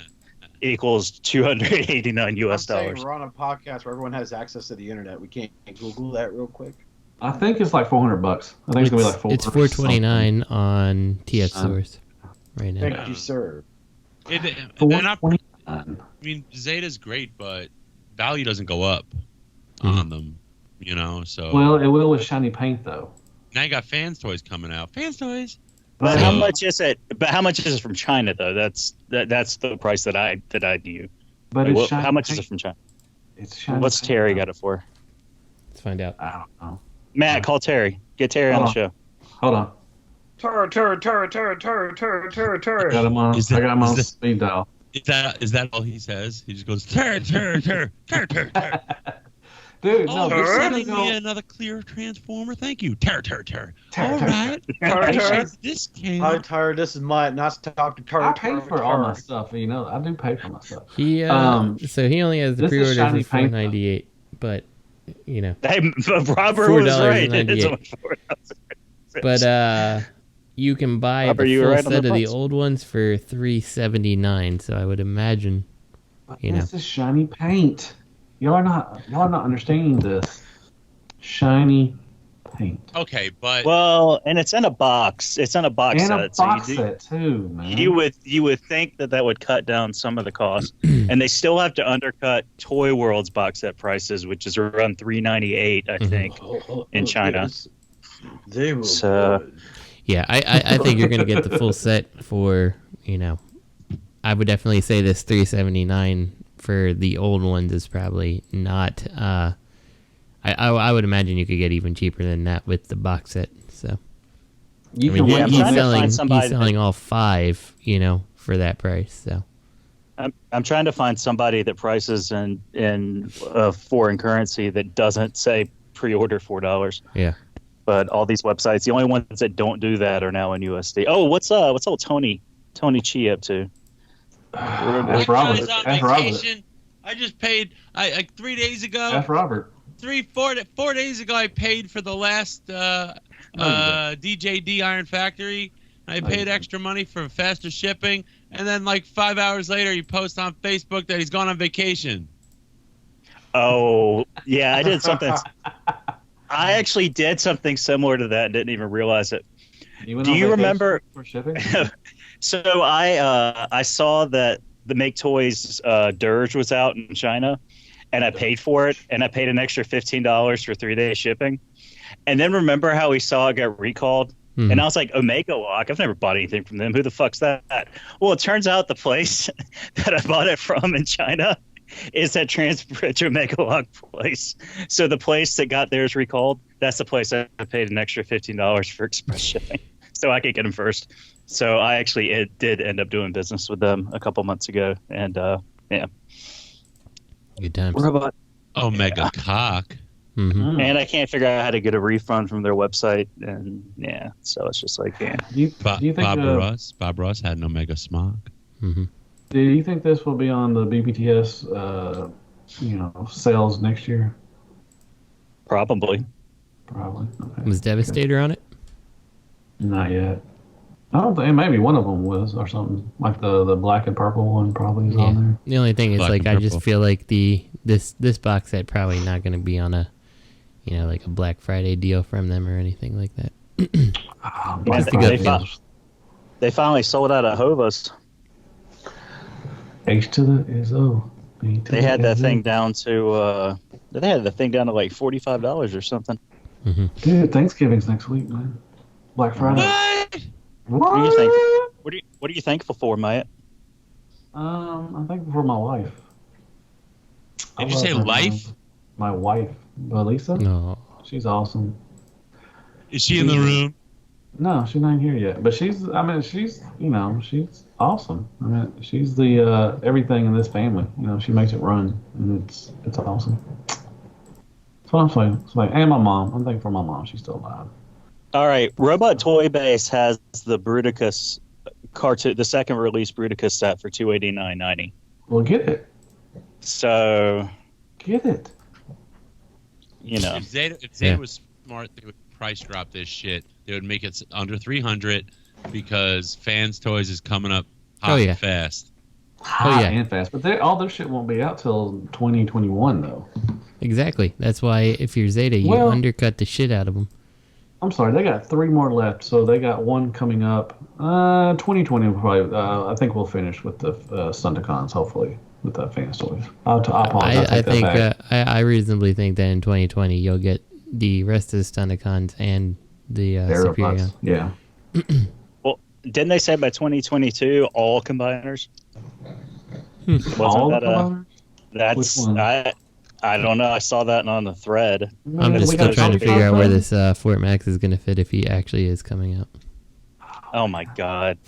equals $289 US. We're on a podcast where everyone has access to the internet. We can't Google that real quick. I think it's like $400. I think it's gonna be like It's $429 on TF stores right now. Thank you, sir. I mean, Zeta's great, but value doesn't go up on them, so. Well, it will with shiny paint, though. Now you got Fans Toys coming out. Fans Toys. But how much is it? But how much is it from China, though? That's the price that I knew. But it's shiny how much paint. is it from China? It's shiny. What's Terry got it for? Let's find out. I don't know. Matt, call Terry. Get Terry on the show. Hold on. Tur. I got him on. I got him on speed dial. Is that all he says? He just goes tur. Dude, oh, no, you're you're sending me another clear transformer. Thank you. Tur. All right. Hi, Tur. This is Mike. Nice to talk to Tur. I pay for all my stuff. You know, I do pay for my stuff. He so he only has the pre-order for $4.98, but you know. Hey, Robert was right. But you can buy Robert, the full right set of the old ones for $3.79. So I would imagine, This is shiny paint. Y'all are not understanding this. Shiny paint. Okay, but and it's in a box. It's in a box and set. a box set too, man. You would think that would cut down some of the cost, and they still have to undercut Toy World's box set prices, which is around $3.98, I think, in China. They will. So, yeah, I think you're gonna get the full set for I would definitely say this $3.79 for the old ones is probably not. I would imagine you could get even cheaper than that with the box set. So he's selling all 5, for that price. So I'm trying to find somebody that prices in foreign currency that doesn't say pre-order $4. Yeah. But all these websites, the only ones that don't do that are now in USD. Oh, what's old Tony Chi up to? That's Robert. That's Robert. I just paid. I 3 days ago. That's Robert. 4 days ago, I paid for the last DJD Iron Factory. I paid extra money for faster shipping, and then like 5 hours later, he posts on Facebook that he's gone on vacation. Oh yeah, I did something. I actually did something similar to that and didn't even realize it. Do you remember? For shipping? So I saw that the Make Toys Dirge was out in China, and I paid for it, and I paid an extra $15 for 3-day shipping. And then remember how we saw it get recalled? Mm-hmm. And I was like, Omega Lock, I've never bought anything from them. Who the fuck's that? Well, it turns out the place that I bought it from in China is that Transbridge Omega Lock place. So the place that got theirs recalled, that's the place I paid an extra $15 for express shipping so I could get them first. So I actually did end up doing business with them a couple months ago, and yeah. Good times. Robot. Omega Cock. Mm-hmm. And I can't figure out how to get a refund from their website, and yeah, so it's just like, yeah. Do you think Bob Ross had an Omega Smog. Mm-hmm. Do you think this will be on the BBTS, sales next year? Probably. Okay. Was Devastator on it? Not yet. I don't think maybe one of them was or something like the black and purple one probably is on there. The only thing is Black I just feel like this box set probably not going to be on a like a Black Friday deal from them or anything like that. They finally sold out of Hovas. H to the is O. They had that thing down to like $45 or something. Mm-hmm. Dude, Thanksgiving's next week, man. Black Friday. What do you think? What are you thankful for, Maya? I'm thankful for my wife. Did you say life? My wife, Lisa. No, she's awesome. Is she in the room? No, she's not here yet. But she's awesome. I mean, she's the everything in this family. She makes it run, and it's awesome. That's what I'm saying. It's like, and my mom. I'm thankful for my mom. She's still alive. All right, Robot Toy Base has the Bruticus cartoon, the second release Bruticus set for $289.90. Well, get it. So, get it. If Zeta was smart, they would price drop this shit. They would make it under $300 because Fans Toys is coming up hot and fast. Hot and fast, but all their shit won't be out till 2021 though. Exactly. That's why if you're Zeta, you undercut the shit out of them. I'm sorry, they got 3 more left, so they got one coming up. 2020 will probably. I think we'll finish with the Stunticons, hopefully, with the Fans Toys. I reasonably think that in 2020 you'll get the rest of the Stunticons and the Superior. Yeah. Well, didn't they say by 2022 all combiners? All combiners? That's I don't know. I saw that on the thread. I'm just still trying to figure out where this Fort Max is going to fit if he actually is coming out. Oh my god!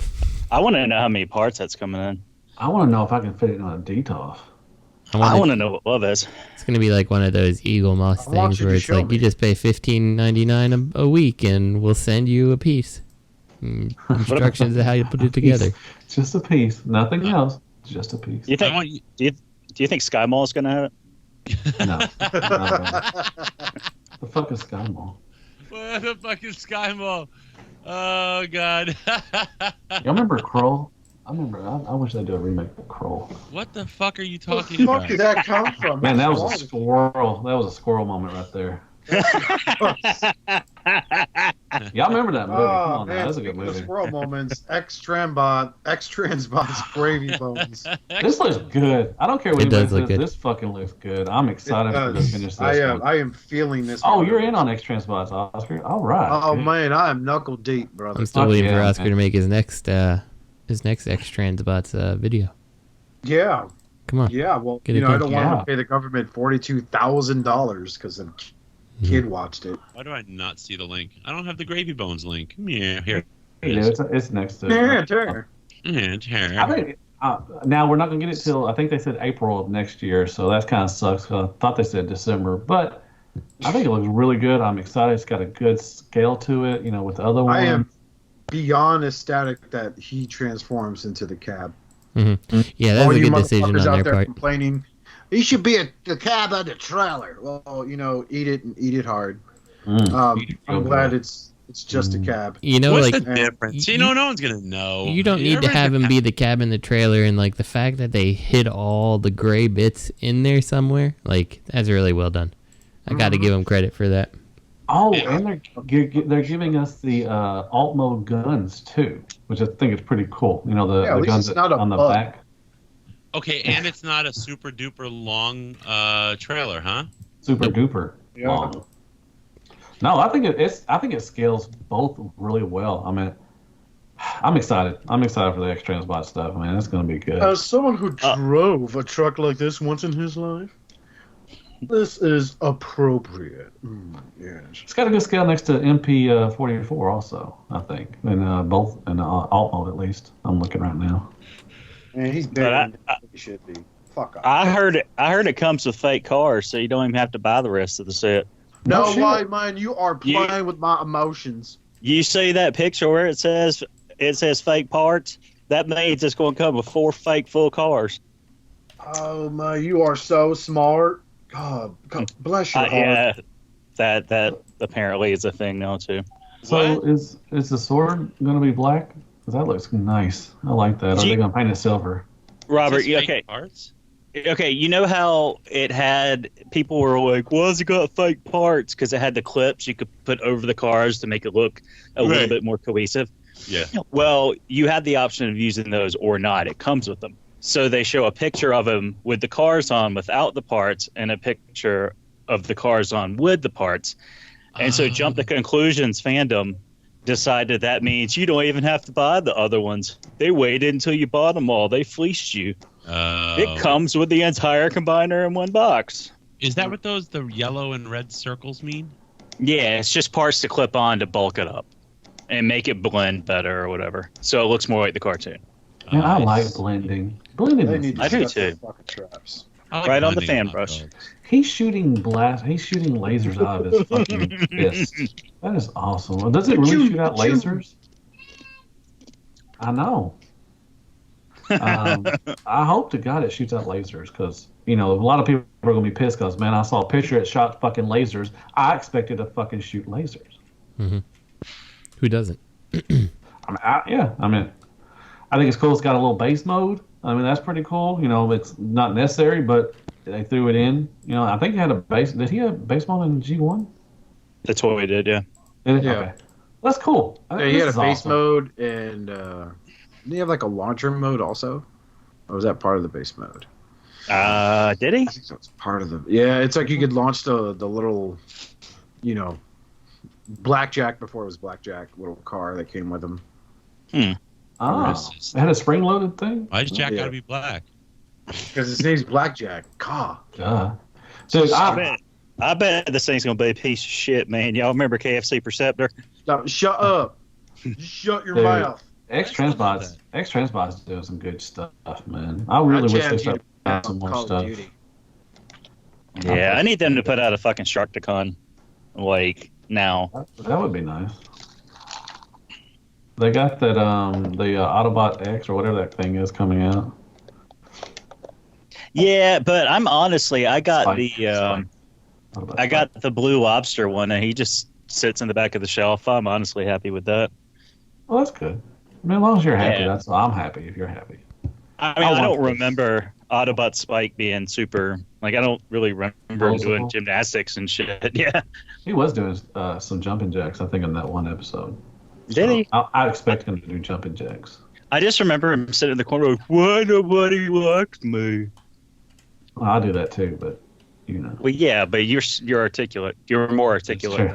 I want to know how many parts that's coming in. I want to know if I can fit it on a Detox. I want to know what love is. It's going to be like one of those Eagle Moss things where it's like you just pay $15.99 a week and we'll send you a piece. Instructions of how you put it together. Just a piece, nothing else. Just a piece. You think? Do you think Sky Mall is gonna have it? No. The fuck is Sky Mall? What the fuck is Sky Mall? Oh god. Y'all remember Kroll? I remember. I wish they'd do a remake of Kroll. What the fuck are you talking about? Where did that come from? Man, that was a squirrel. That was a squirrel moment right there. Y'all remember that movie? Come on, man, that was a good movie. The squirrel moments. Xtransbots Gravy Bones. This looks good. I don't care what it does look good. This fucking looks good. I'm excited to finish this. I am feeling this. Oh, you're in on Xtransbots, Oscar. All right. Oh man, I am knuckle deep, brother. I'm still waiting for Oscar to make his next Xtransbots video. Yeah. Come on. Yeah. Well, Get I don't want to pay the government $42,000 because a kid watched it. Why do I not see the link? I don't have the Gravy Bones link. Yeah, here. Yeah, it's next to it. I think, now we're not gonna get it till I think they said April of next year, so that kind of sucks. I thought they said December, but I think it looks really good. I'm excited. It's got a good scale to it. With the other one. I am beyond ecstatic that he transforms into the cab. Mm-hmm. Yeah, that's a good decision on their part. Complaining, he should be the cab of the trailer. Well, eat it and eat it hard. I'm glad it's just a cab. What's the difference? No one's gonna know. You don't need to have him be the cab in the trailer, and the fact that they hid all the gray bits in there somewhere, that's really well done. I got to give them credit for that. Oh, and they're giving us the alt mode guns too, which I think is pretty cool. The guns on the back. Okay, and it's not a super duper long trailer, huh? Super duper long. No, I think it scales both really well. I mean, I'm excited. I'm excited for the Xtransbot stuff. I mean, it's going to be good. As someone who drove a truck like this once in his life, this is appropriate. Yes. It's got a good scale next to MP44 also, I think. In both in alt mode at least. I'm looking right now. Man, he's bigger than he should be. Fuck off. I heard it comes with fake cars, so you don't even have to buy the rest of the set. No, why, man? You are playing with my emotions. You see that picture where it says fake parts? That means it's going to come with 4 fake full cars. Oh my! You are so smart. God bless your heart. Yeah, that apparently is a thing now too. So is the sword going to be black? Because that looks nice. I like that. Are they going to paint it silver? Robert, okay. Parts? Okay, you know how it had people were like, "Why has it got fake parts?" Because it had the clips you could put over the cars to make it look a little bit more cohesive. Yeah. Well, you had the option of using those or not. It comes with them. So they show a picture of them with the cars on without the parts and a picture of the cars on with the parts. And so Jump to Conclusions fandom decided that means you don't even have to buy the other ones. They waited until you bought them all. They fleeced you. It comes with the entire combiner in one box. Is that what the yellow and red circles mean? Yeah, it's just parts to clip on to bulk it up and make it blend better or whatever. So it looks more like the cartoon. Yeah, I like blending. Blending. I do too. Right on the fan brush. He's shooting lasers out of his fucking fist. That is awesome. Does it really shoot out lasers? I know. I hope to God it shoots out lasers because, a lot of people are going to be pissed because, man, I saw a picture it shot fucking lasers. I expected to fucking shoot lasers. Mm-hmm. Who doesn't? I think it's cool. It's got a little base mode. I mean, that's pretty cool. It's not necessary, but they threw it in. I think he had a base. Did he have base mode in G1? The toy did, yeah. Yeah. Okay. That's cool. Yeah, he had a base mode, and did he have like a launcher mode also? Or was that part of the base mode? Did he? I think that was part of the. Yeah, it's like you could launch the little, Blackjack before it was Blackjack, little car that came with him. Oh, it had a spring-loaded thing? Why is Jack got to be black? Because his name's Blackjack. God. Dude, I bet this thing's gonna be a piece of shit, man. Y'all remember KFC Perceptor? No, shut up. Shut your Dude, mouth. Xtransbots doing some good stuff, man. I really wish they started doing some more stuff. Yeah, I need them to put out a fucking Sharktacon, like now. That would be nice. They got that the Autobot X or whatever that thing is coming out. Yeah, but I got Spike. I got the Blue Lobster one, and he just sits in the back of the shelf. I'm honestly happy with that. Well, that's good. I mean, as long as you're happy, Yeah. I'm happy if you're happy. I mean, I don't remember Autobot Spike being super. Like, I don't really remember him doing gymnastics and shit. Yeah, He was doing some jumping jacks, I think, in that one episode. did he? I expect him to do jumping jacks. I just remember him sitting in the corner, like, "Why nobody likes me?" Well, I do that too, but you know. Well, yeah, but you're articulate. You're more articulate.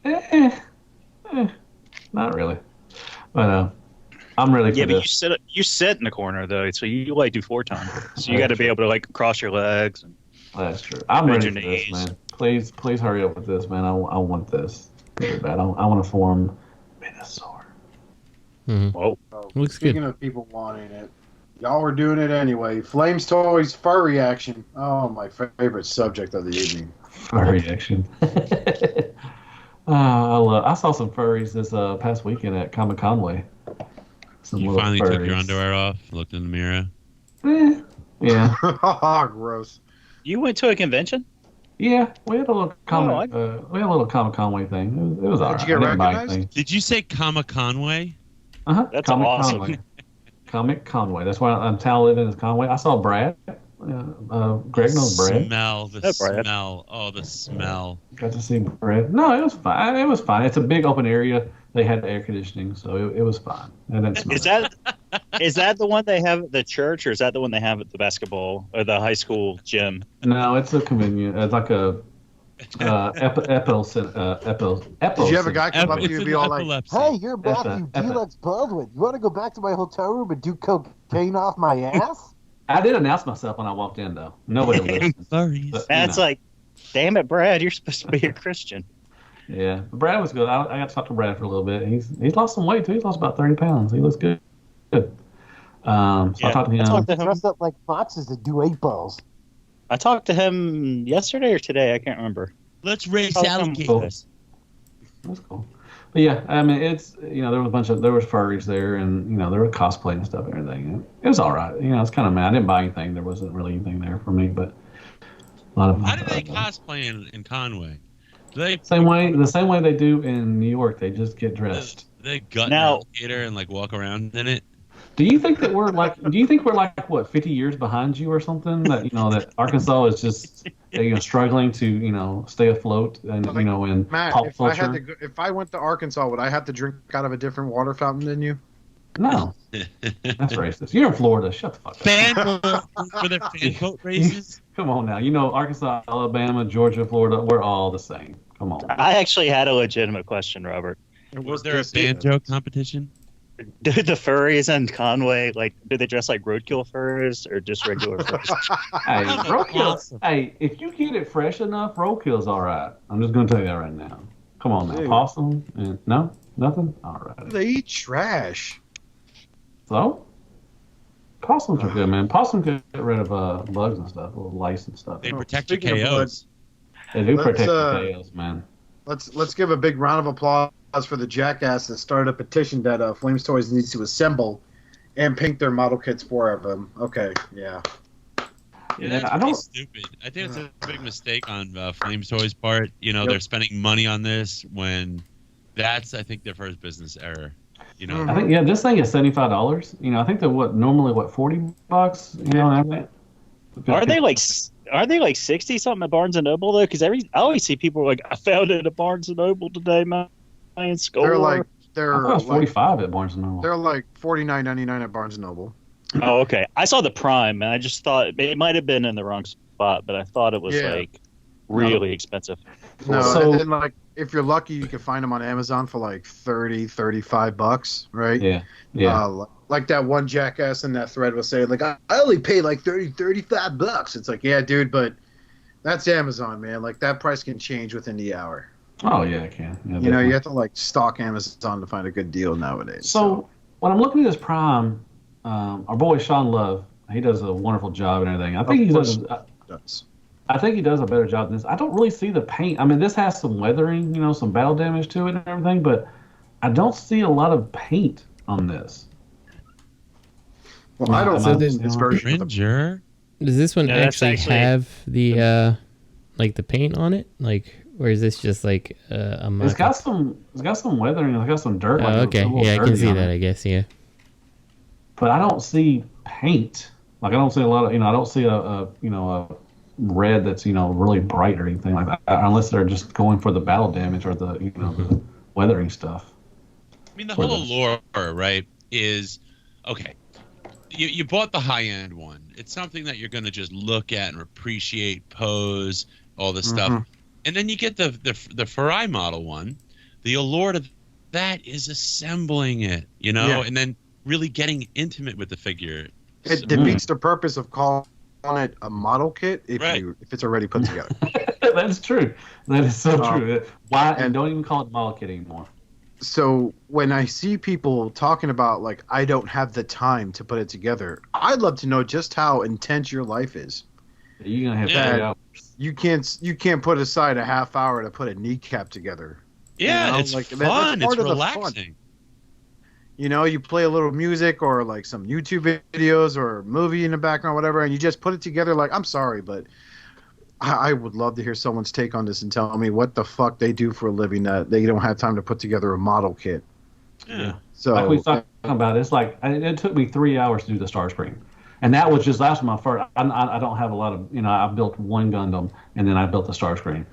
True. Not really. But I'm ready for Yeah, but this. you sit in the corner though, so you like do 4 times. So you got to be able to like cross your legs. And That's true. I'm bend ready for your this, knees. man. Please hurry up with this, man. I want this really bad. I want to form Minosaur. Whoa. Looks Speaking good. of people wanting it, y'all were doing it anyway. Flamestoys Furry Action. Oh, my favorite subject of the evening. Furry action. I saw some furries this past weekend at Comic Conway. Some You little finally took your furries. underwear off, looked in the mirror. Yeah. Gross. You went to a convention? Yeah, we had a little comic. Oh, we had a little Comic Conway thing. It was alright. you get recognized? Did you say Comma Conway? That's Comic awesome. Conway. Comic Conway. That's why I'm talented as Conway. I saw Brad. Greg knows Brad. The Brad. smell. Oh, the smell. Got to see Brad. No, it was fine. It was fine. It's a big open area. They had air conditioning, so it was fine. And then Is that the one they have at the church, or is that the one they have at the basketball or the high school gym? No, it's a convenient. It's like a Epil. Did you have a guy come up to you and be all like, Hey, you're Matthew Delex Baldwin. You want to go back to my hotel room and do cocaine off my ass? I did announce myself when I walked in, though. Nobody listened. But, That's like, damn it, Brad, you're supposed to be a Christian. Yeah, Brad was good. I got to talk to Brad for a little bit. He's lost some weight too. He's lost about 30 pounds. He looks good. So I talked to him. Dressed up like foxes to do 8 balls. I talked to him yesterday or today. I can't remember. Let's race Cool. alligators. That's cool. But yeah, I mean, it's there was furries there, and there was cosplay and stuff and everything. It was all right. It's kind of mad. I didn't buy anything. There wasn't really anything there for me, but a lot of. How do they cosplay in Conway? Do they the same way they do in New York. They just get dressed. Do they gut an alligator and like walk around in it? Do you think that we're like? Do you think we're like what 50 years behind you or something? That that Arkansas is just struggling to stay afloat and in Matt, pop if I culture. had to if I went to Arkansas, would I have to drink out of a different water fountain than you? No, that's racist. You're in Florida. Shut the fuck up. Fan for their fan boat races. Come on now. Arkansas, Alabama, Georgia, Florida. We're all the same. Come on. I actually had a legitimate question, Robert. Was there a banjo competition? Do the furries in Conway do they dress like roadkill furs or just regular furs? Hey, roadkill. Hey, if you get it fresh enough, roadkill's all right. I'm just gonna tell you that right now. Come on now, Dude. possum. No, nothing. All right. They eat trash. So, possums are good, man. Possums get rid of bugs and stuff, little lice and stuff. They protect your Speaking of KOs. They do Let's, protect the KOs, man. Let's give a big round of applause for the jackass that started a petition that Flamestoys needs to assemble and paint their model kits for them. Okay, yeah. Yeah, that's pretty stupid. I think it's a big mistake on Flamestoys' part. They're spending money on this when that's, I think, their first business error. I think this thing is $75. I think they're normally $40. Are they like 60 something at Barnes and Noble though? Because I always see people like, I found it at Barnes and Noble today, man. They're like I thought it was $45 at Barnes and Noble. They're like $49.99 at Barnes and Noble. Oh, okay. I saw the Prime, and I just thought it might have been in the wrong spot, but I thought it was really expensive. No, and then if you're lucky, you can find them on Amazon for like $30-$35, right? Yeah. Like that one jackass in that thread was saying, I only pay like $30-$35. It's like, yeah, dude, but That's Amazon, man. Like that price can change within the hour. Oh yeah, it can. Yeah, you know, you have to like stalk Amazon to find a good deal nowadays. So when I'm looking at this Prime, our boy Sean Love, he does a wonderful job and everything. I think he does. I think he does a better job than this. I don't really see the paint. I mean, this has some weathering, some battle damage to it and everything, but I don't see a lot of paint on this. Well, I don't see this version. Does this one actually have the like the paint on it? Like, or is this just like a mock-up? It's got some weathering. It's got some dirt. Oh, like okay. Yeah, I can see that. I guess. Yeah. But I don't see paint. Like I don't see a lot of. I don't see a red that's really bright or anything like that, unless they're just going for the battle damage or the the weathering stuff. I mean, the whole allure, right, is okay. You bought the high end one. It's something that you're going to just look at and appreciate, pose, all this stuff, and then you get the Furry model one. The allure of that is assembling it, and then really getting intimate with the figure. It defeats the purpose of calling it a model kit if it's already put together. That's true. That is so true. Why? And don't even call it model kit anymore. So when I see people talking about like I don't have the time to put it together, I'd love to know just how intense your life is. You're gonna have 3 hours. You can't put aside a half hour to put a kneecap together. Yeah, it's like, fun. It's relaxing. You play a little music or like some YouTube videos or a movie in the background, whatever, and you just put it together. Like, I'm sorry, but I would love to hear someone's take on this and tell me what the fuck they do for a living that they don't have time to put together a model kit. Yeah. So like we talked about, it's like it took me 3 hours to do the Starscream, and that was just last my first. I don't have a lot of I built one Gundam and then I built the Starscream.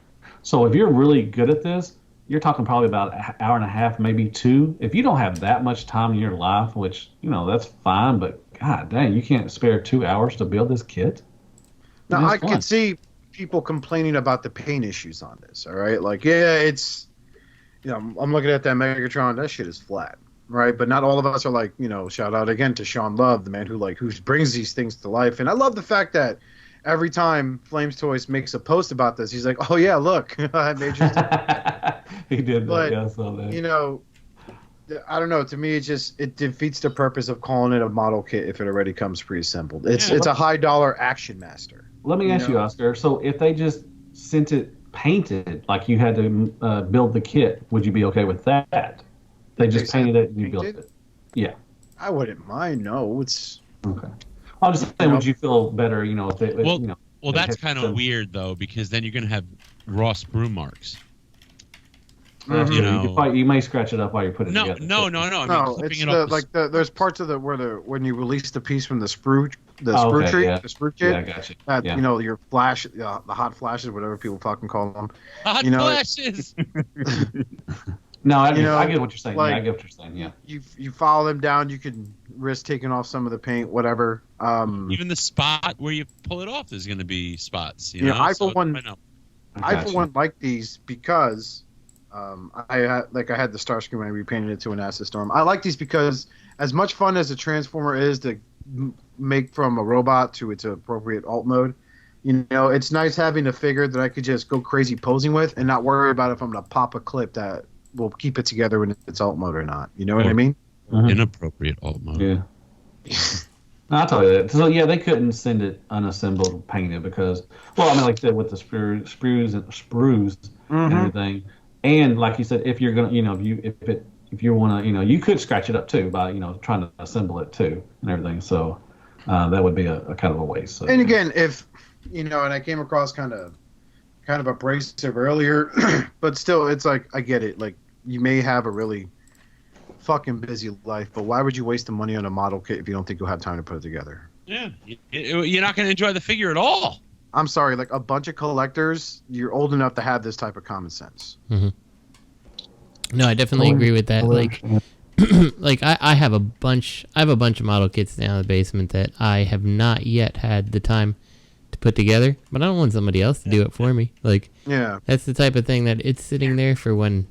So if you're really good at this, you're talking probably about an hour and a half, maybe 2. If you don't have that much time in your life, which, that's fine, but god dang, you can't spare 2 hours to build this kit? Now, I can see people complaining about the paint issues on this, all right? Like, yeah, it's, I'm looking at that Megatron, that shit is flat, right? But not all of us are like, shout out again to Sean Love, the man who brings these things to life. And I love the fact that every time Flamestoys makes a post about this, he's like, "Oh yeah, look, I made you." He did, but yeah, I saw that. I don't know. To me, it defeats the purpose of calling it a model kit if it already comes pre-assembled. It's a $high action master. Let me ask you, Oscar. So if they just sent it painted, like you had to build the kit, would you be okay with that? They just painted it and you built it. Yeah, I wouldn't mind. No, it's okay. I'm just saying, would you feel better, if they, Well, that's kind of weird though, because then you're going to have raw sprue marks. You may scratch it up while you're putting it together. No. I mean, it's there's parts of when you release the piece from the sprue sprue kit. Yeah, I got you. That your flash, the hot flashes, whatever people fucking call them. Hot flashes. No, I get what you're saying. I get what you're saying. Yeah. You follow them down, you can risk taking off some of the paint, whatever. Even the spot where you pull it off is going to be spots. I for one like these because I had the Starscream and I repainted it to an Acid Storm. I like these because as much fun as a Transformer is to make from a robot to its appropriate alt mode, it's nice having a figure that I could just go crazy posing with and not worry about if I'm going to pop a clip that will keep it together when it's alt mode or not. You know what I mean? Inappropriate alt mode. Yeah. I'll tell you that. So yeah, they couldn't send it unassembled painted because, like I said, with the sprues and everything, and like you said, if you're gonna, if you want to, you could scratch it up too by trying to assemble it too and everything. So that would be a kind of a waste. So. And again, if and I came across kind of abrasive earlier, but still, it's like I get it. Like you may have a really fucking busy life, but why would you waste the money on a model kit if you don't think you'll have time to put it together? Yeah, you're not going to enjoy the figure at all. I'm sorry, like a bunch of collectors, you're old enough to have this type of common sense. Mm-hmm. No, I definitely agree with that. Like, I have a bunch of model kits down in the basement that I have not yet had the time to put together, but I don't want somebody else to do it for me. Like, that's the type of thing that it's sitting there for when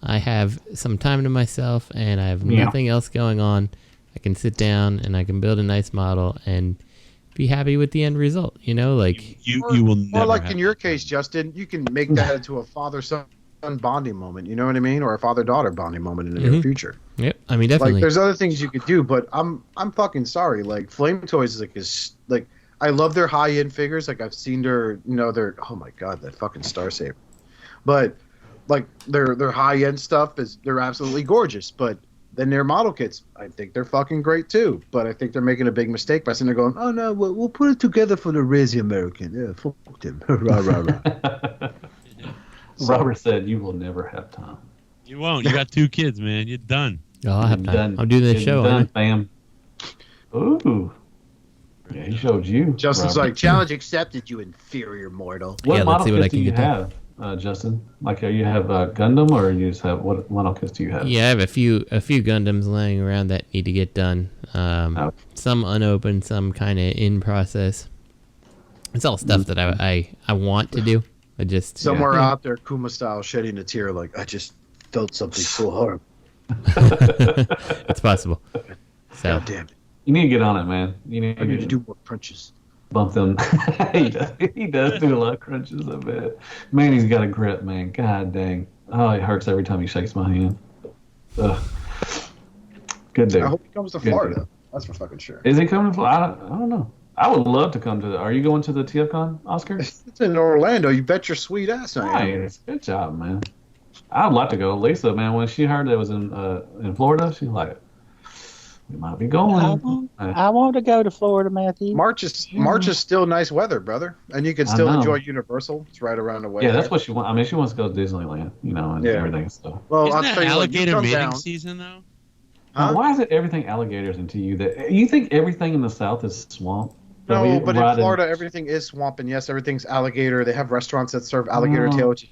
I have some time to myself and I have nothing else going on. I can sit down and I can build a nice model and be happy with the end result. You know, like you will never. Or like in your case, Justin, you can make that into a father-son bonding moment. You know what I mean? Or a father-daughter bonding moment in the near future. Yep, I mean definitely. Like, there's other things you could do, but I'm fucking sorry. Like, Flamestoys is like I love their high-end figures. Like, I've seen their, their, oh my god, that fucking Star Saber. But like their high-end stuff they're absolutely gorgeous. But then their model kits, I think they're fucking great too. But I think they're making a big mistake by sitting there going, oh no, we'll put it together for the Rizzy American. Yeah, fuck them. Rah, rah, rah. Robert said, "You will never have time." You won't. You got 2 kids, man. You're done. Oh, I'll have time. I'm doing this show. Done, fam. Ooh. Yeah, he showed you. Justin's Robert. like, challenge accepted, you inferior mortal. What model kits do you have, Justin? Like, you have a Gundam, or you just have what model kits do you have? Yeah, I have a few Gundams laying around that need to get done. Some unopened, some kind of in process. It's all stuff that I want to do. I just somewhere out there, Kuma style, shedding a tear, like I just felt something so hard. It's possible. So. God damn it! You need to get on it, man. I need to do more crunches. Bump them. He does do a lot of crunches, I bet. Man, he's got a grip, man. God dang. Oh, it hurts every time he shakes my hand. Ugh. Good dude. I hope he comes to Florida. That's for fucking sure. Is he coming to Florida? I don't know. I would love to come to the... Are you going to the TFCon, Oscar? It's in Orlando. You bet your sweet ass I am. Nice. Good job, man. I'd like to go. Lisa, man, when she heard that it was in Florida, she's like, we might be going. I want to go to Florida, Matthew. March is still nice weather, brother. And you can still enjoy Universal. It's right around the way. Yeah, that's what she wants. I mean, she wants to go to Disneyland, and everything. So. Well, Isn't I'll that tell you alligator what, mating season, though? Huh? Why is it everything alligators into you? That you think everything in the South is swamp? No, but in Florida, everything is swamp, and yes, everything's alligator. They have restaurants that serve alligator tail, which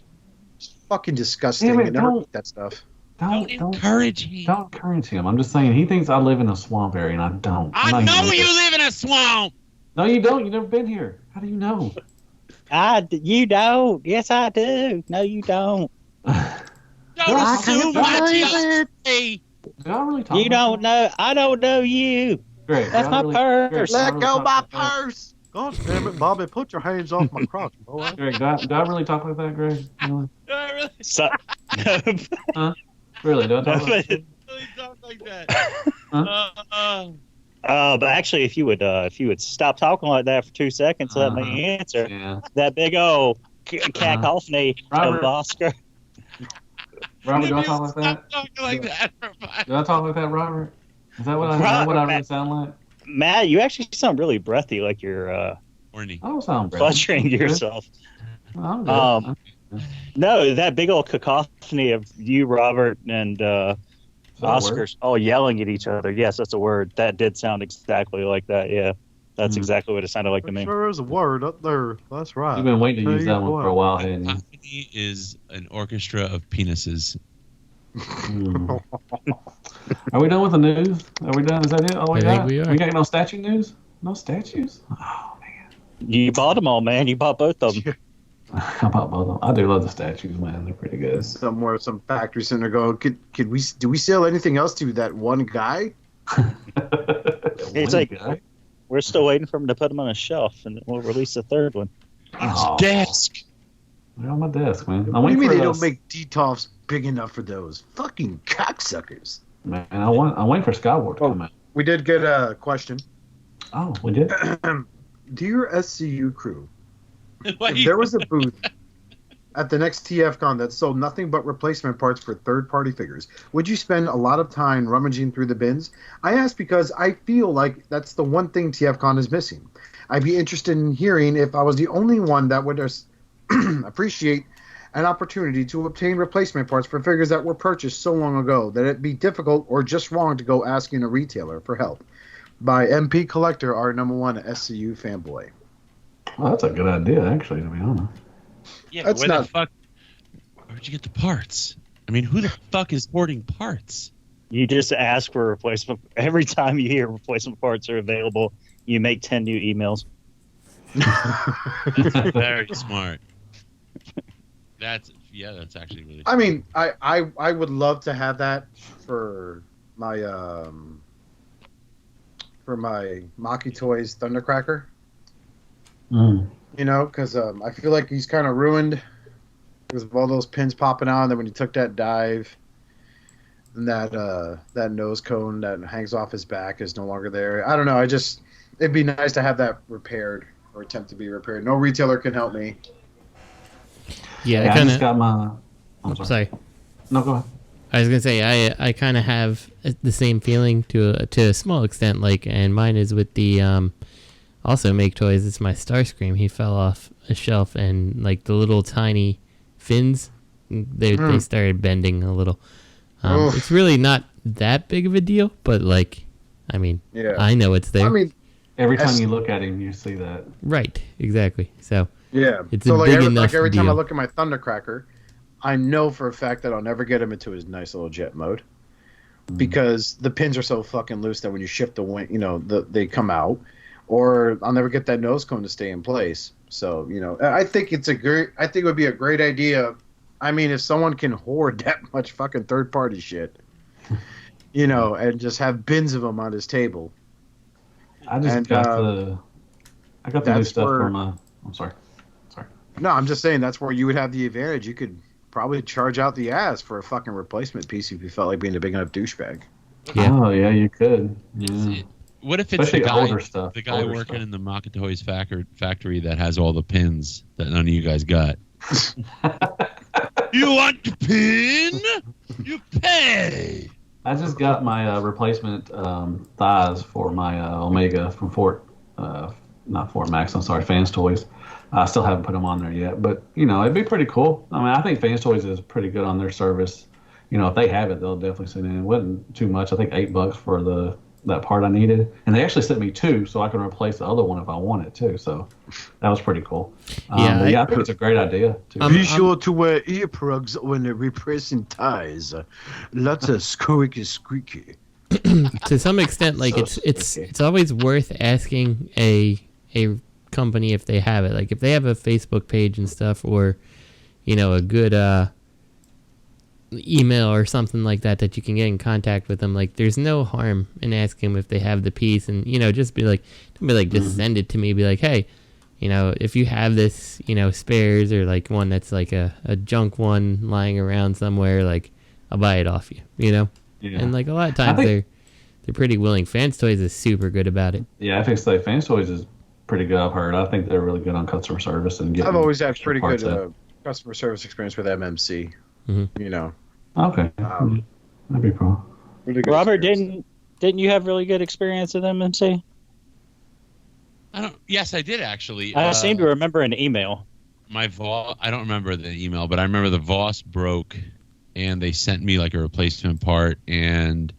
is fucking disgusting. Damn it, and never eat that stuff. Don't encourage him. Don't encourage him. I'm just saying, he thinks I live in a swamp area, and I don't. I know you live in a swamp. No, you don't. You've never been here. How do you know? You don't. Yes, I do. No, you don't. Don't assume my geography. Did I really talk You don't know. I don't know you. Great. That's my purse. Let go my purse. God damn it, Bobby! Put your hands off my crotch, boy. Greg, did I really talk like that, Greg? Really? Huh? Really? Do I talk like that? Really talk like that? Huh? But actually, if you would stop talking like that for 2 seconds, let me answer. Yeah. That big old cacophony of Oscar. Robert, do I talk like that? Stop talking like that. Do I talk like that, Robert? Is that what I really sound like? Matt, you actually sound really breathy, like you're horny. I don't sound breathy. fluttering yourself. I'm good. No, that big old cacophony of you, Robert, and Oscars all yelling at each other. Yes, that's a word. That did sound exactly like that. Yeah, that's exactly what it sounded like to me. Sure is a word up there. That's right. You've been waiting to use that one for a while, haven't you? Cacophony is an orchestra of penises. Are we done with the news? Are we done? Is that it? Oh, I think we are. We got no statue news? No statues? Oh, man. You bought them all, man. You bought both of them. I bought both of them. I do love the statues, man. They're pretty good. Somewhere, some factory center go. Do we sell anything else to that one guy? It's like we're still waiting for him to put them on a shelf, and we'll release the third one. Desk. They're on my desk, man. What do you mean they don't make Detox big enough for those fucking cocksuckers? Man, I'm waiting for Skyward to come out. We did get a question. Oh, we did? Dear SCU crew, if there was a booth at the next TFCon that sold nothing but replacement parts for third-party figures, would you spend a lot of time rummaging through the bins? I ask because I feel like that's the one thing TFCon is missing. I'd be interested in hearing if I was the only one that would appreciate an opportunity to obtain replacement parts for figures that were purchased so long ago that it'd be difficult or just wrong to go asking a retailer for help. By MP Collector, our #1 SCU fanboy. Well, that's a good idea, actually, to be honest. Yeah, that's where the fuck? Where'd you get the parts? I mean, who the fuck is hoarding parts? You just ask for replacement. Every time you hear replacement parts are available, you make 10 new emails. That's very smart. That's actually really. I mean, I would love to have that for my for my Maki Toys Thundercracker. Mm. You know, because I feel like he's kind of ruined because of all those pins popping out. And then when he took that dive, and that nose cone that hangs off his back is no longer there. I don't know. It'd be nice to have that repaired or attempt to be repaired. No retailer can help me. Yeah, I just got my. I'm sorry. No, go ahead. I was gonna say I kind of have the same feeling to a small extent, like, and mine is with the also Make Toys. It's my Starscream. He fell off a shelf, and like the little tiny fins, they started bending a little. It's really not that big of a deal, but like, I mean, I know it's there. I mean, every time you look at him, you see that. Right, exactly. So yeah, it's so a like big enough like every deal. time I look at my Thundercracker, I know for a fact that I'll never get him into his nice little jet mode because the pins are so fucking loose that when you shift the wing, you know, they come out, or I'll never get that nose cone to stay in place. So, you know, I think it would be a great idea. I mean, if someone can hoard that much fucking third-party shit, you know, and just have bins of them on his table. I got the new stuff from I'm sorry. No, I'm just saying that's where you would have the advantage. You could probably charge out the ass for a fucking replacement piece if you felt like being a big enough douchebag. Yeah. Oh yeah, you could. Yeah. What if it's Especially the guy, older stuff, the guy older working stuff. in the Maka Toys factory that has all the pins that none of you guys got? You want the pin? You pay. I just got my replacement thighs for my Omega from not Fort Max. I'm sorry, Fans Toys. I still haven't put them on there yet, but you know, it'd be pretty cool. I mean, I think Fans Toys is pretty good on their service. You know, if they have it, they'll definitely send it in. It wasn't too much. I think $8 for that part I needed, and they actually sent me 2, so I can replace the other one if I want it too. So that was pretty cool. I think it's a great idea. Be sure to wear ear plugs when repressing ties. Lots of squeaky. To some extent, like it's always worth asking a company if they have it. Like if they have a Facebook page and stuff, or you know, a good email or something like that you can get in contact with them. Like there's no harm in asking them if they have the piece, and you know, just be like, don't be like, just send it to me. Be like, hey, you know, if you have this, you know, spares or like one that's like a junk one lying around somewhere, like I'll buy it off you, you know. Yeah. And like a lot of times they're pretty willing. Fans Toys is super good about it. Yeah, I think so. Fans Toys is pretty good. I've heard. I think they're really good on customer service and getting. I've always had pretty good customer service experience with MMC. Mm-hmm. You know. Okay. That'd be cool. Really good Robert, experience. didn't you have really good experience with MMC? Yes, I did actually. I seem to remember an email. I don't remember the email, but I remember the Voss broke, and they sent me like a replacement part, and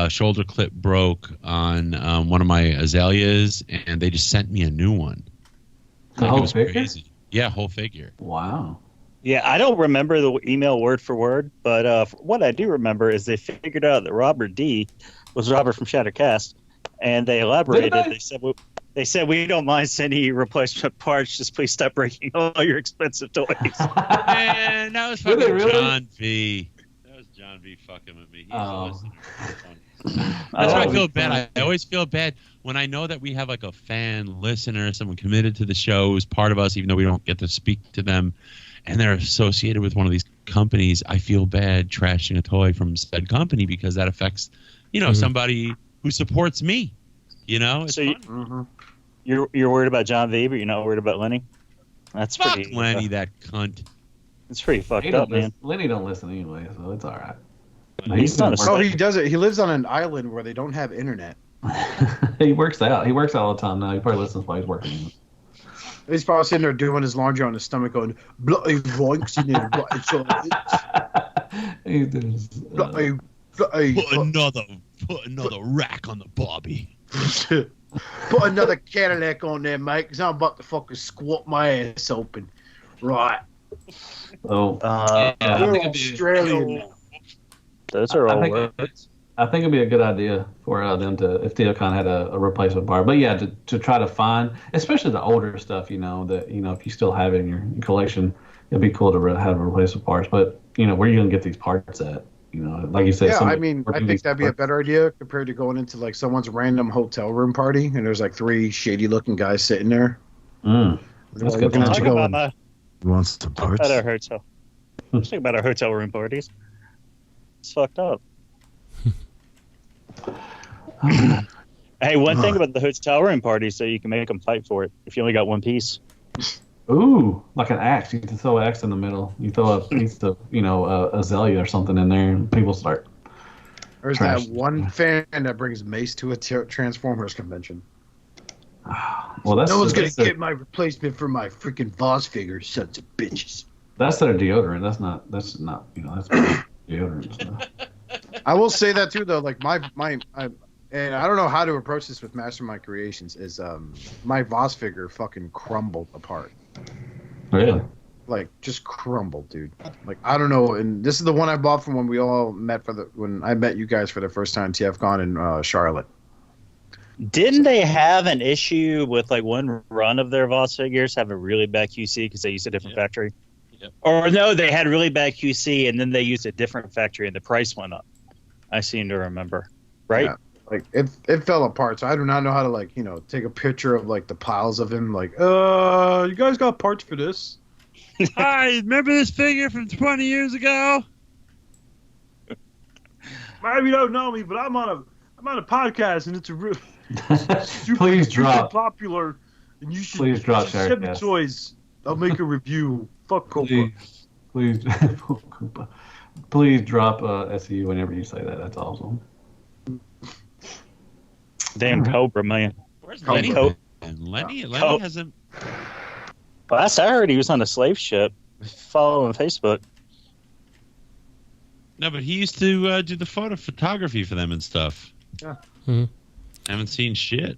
shoulder clip broke on one of my azaleas, and they just sent me a new one. The whole figure? Crazy. Yeah, whole figure. Wow. Yeah, I don't remember the email word for word, but what I do remember is they figured out that Robert D was Robert from Shattercast, and they elaborated. They said we don't mind sending you replacement parts. Just please stop breaking all your expensive toys. Man, that was fucking really? John V. That was John V fucking with me. He's a listener. That's why I feel bad. I always feel bad when I know that we have like a fan listener, someone committed to the show, who's part of us, even though we don't get to speak to them, and they're associated with one of these companies. I feel bad trashing a toy from said company because that affects, you know, somebody who supports me. You know, it's fun. You're worried about John V, but you're not worried about Lenny. That's Fuck pretty. Lenny, that cunt. It's pretty fucked up, man. Lenny don't listen anyway, so it's all right. He's not Oh, he does it. He lives on an island where they don't have internet. He works out. He works out all the time now. He probably listens while he's working. He's probably sitting there doing his laundry on his stomach, going bloody voinks in there, bloody Put another rack on the Bobby. Put another Cadillac on there, mate, because I'm about to fucking squat my ass open. Right. Oh, we're Australian now. Those are all words. I think it'd be a good idea for them to, if Theocon had a replacement part. But yeah, to try to find, especially the older stuff, you know, that, you know, if you still have it in your collection, it'd be cool to have replacement parts. But, you know, where are you going to get these parts at? You know, like you said. Yeah, I mean, I think that'd be a better idea compared to going into like someone's random hotel room party and there's like 3 shady-looking guys sitting there. That's good. You want some parts? At our hotel. Let's think about our hotel room parties. It's fucked up. Hey, one thing about the hotel room parties, so you can make them fight for it if you only got one piece. Ooh, like an axe. You can throw an axe in the middle. You throw a piece of, azalea or something in there, and people start. There's that one fan that brings mace to a Transformers convention. Well, that's no one's gonna get my replacement for my freaking boss figure, sons of bitches. That's their deodorant. That's not. That's deodorant stuff. I will say that too, though. Like and I don't know how to approach this with Mastermind Creations. Is my Voss figure fucking crumbled apart? Really? Like just crumbled, dude. Like I don't know. And this is the one I bought from when we all met when I met you guys for the first time, TFCon in Charlotte. Didn't they have an issue with like one run of their Voss figures have a really bad QC because they used a different factory? Yep. Or no, they had really bad QC and then they used a different factory and the price went up. I seem to remember, right? Yeah. Like it fell apart, so I do not know how to take a picture of like the piles of him. Like, you guys got parts for this? Hi, remember this figure from 20 years ago? Maybe you don't know me, but I'm on a podcast and it's a real drop popular, and you should please drop send me toys. I'll make a review. Fuck Cobra. Please drop SEU whenever you say that. That's awesome. Damn Cobra, man. Where's Lenny? Lenny hasn't. Last I heard, he was on a slave ship. Follow on Facebook. No, but he used to do the photography for them and stuff. Yeah. Mm-hmm. Haven't seen shit.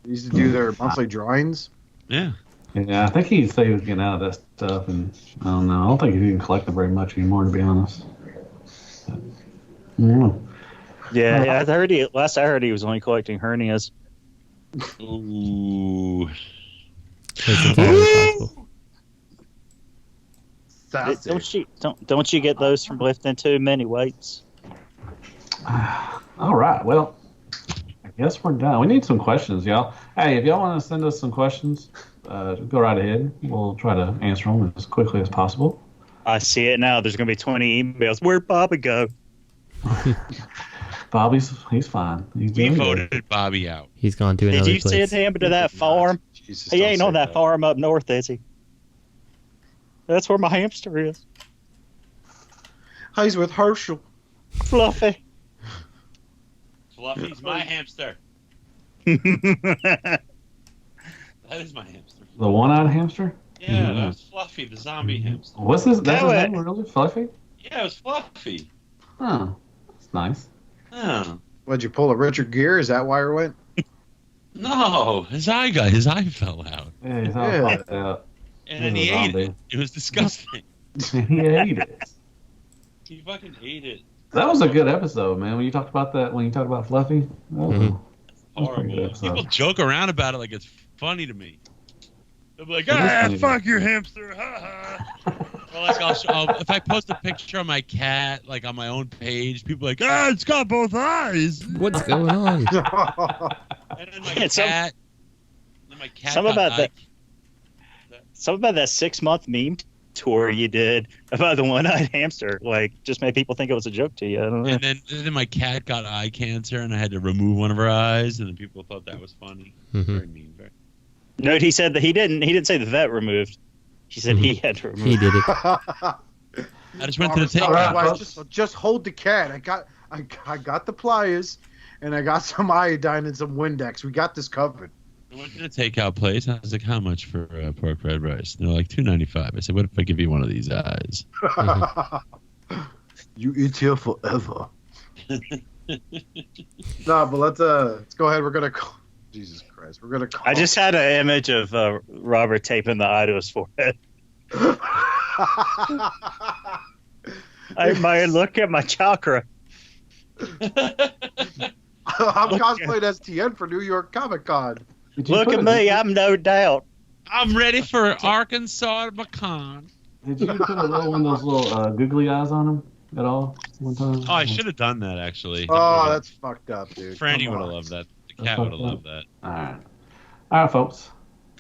He used to do their monthly drawings. Yeah. Yeah, I think he said he was getting out of that stuff, and I don't know. I don't think he's even collecting very much anymore, to be honest. Yeah, last I heard he was only collecting hernias. Ooh. Don't you get those from lifting too many weights? All right, well, I guess we're done. We need some questions, y'all. Hey, if y'all want to send us some questions, go right ahead. We'll try to answer them as quickly as possible. I see it now. There's going to be 20 emails. Where'd Bobby go? He's fine. We voted Bobby out. He's gone to another place. Did you send him to that farm? Jesus, he ain't on that farm up north, is he? That's where my hamster is. He's with Herschel. Fluffy. Fluffy's my hamster. That is my hamster. The one-eyed hamster? Yeah, that was Fluffy, the zombie hamster. What's this? That's his name, really? Fluffy? Yeah, it was Fluffy. Oh, that's nice. Oh. What'd you pull a Richard Gere? Is that why it went? No, his eye fell out. Yeah, his eye popped out. And then he ate it. It was disgusting. He ate it. He fucking ate it. That was a good episode, man. When you talked about that, when you talked about Fluffy, that was horrible. People joke around about it like it's funny to me. They'll be like, fuck your hamster, ha ha. Or like if I post a picture of my cat, like on my own page, people are like, it's got both eyes. What's going on? And then my cat. Something about that 6-month meme tour you did about the one-eyed hamster, like, just made people think it was a joke to you. I don't know. And then my cat got eye cancer, and I had to remove one of her eyes, and then people thought that was funny. Mm-hmm. Very mean. No, he said that he didn't say the vet removed. He said he had to remove. He did it. I just went to the takeout. Just hold the cat. I got the pliers, and I got some iodine and some Windex. We got this covered. I went to the takeout place. I was like, "How much for pork fried rice?" And they're like, $2.95. I said, "What if I give you one of these eyes?" You eat here forever. No, but let's go ahead. We're gonna call. Jesus Christ, we're gonna call. I just had an image of Robert taping the eye to his forehead. I might look at my chakra. I'm cosplaying as TN for New York Comic Con. Look at me, I'm no doubt. I'm ready for Arkansas Macon. Did you put a little one of those little googly eyes on him? at all one time? Oh, I should have done that actually. Oh, that's fucked up, dude. Franny Come would have on. loved that. The cat would have loved that. All right, folks.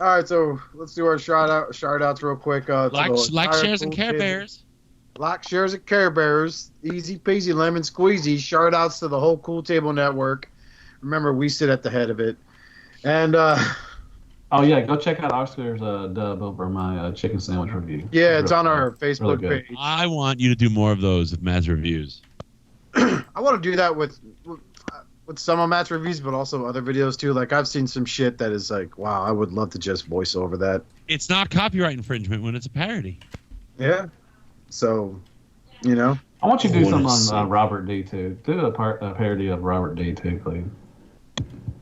All right, so let's do our shout-outs real quick. Like, shares, and Care Bears. Like, shares, and Care Bears. Easy peasy, lemon squeezy. Shout-outs to the whole Cool Table Network. Remember, we sit at the head of it. And, oh, yeah, go check out Oscar's dub over my chicken sandwich review. Yeah, it's on our Facebook really page. I want you to do more of those with Matt's reviews. I want to do that with some of Matt's reviews, but also other videos too. Like, I've seen some shit that is like, wow, I would love to just voice over that. It's not copyright infringement when it's a parody. Yeah. So, you know. I want you to do something on Robert D too. Do a parody of Robert D too, please.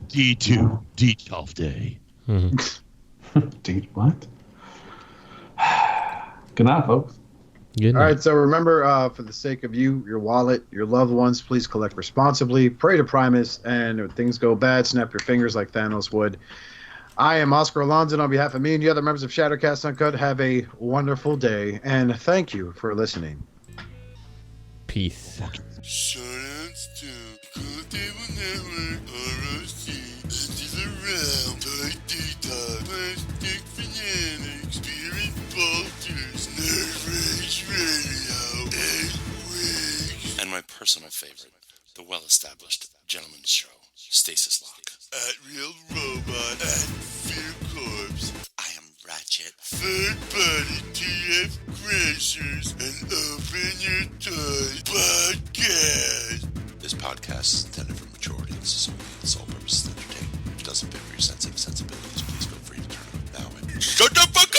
D2, D12 Day. D what? Good night, folks. Good night. All right, so remember, for the sake of you, your wallet, your loved ones, please collect responsibly. Pray to Primus, and if things go bad, snap your fingers like Thanos would. I am Oscar Alonso. On behalf of me and the other members of Shatteredcast Uncut, have a wonderful day, and thank you for listening. Peace. Shoutouts to Cool Table Network, ROC, Anti-Around, Toy Detox, Plastic Fanatics, Spirit Vultures, Nerve Rage Radio, Eggwigs, and my personal favorite, the well-established Gentleman's Show, Stasis Lock. At Real Robot, at Fear Corpse, I am Ratchet. Third Party TF Crashers, and Open Your Toys Podcast. This podcast is intended for mature audiences only, and sole purpose is entertainment. If it doesn't fit with your sensitive sensibilities, please feel free to turn it now and shut the fuck up!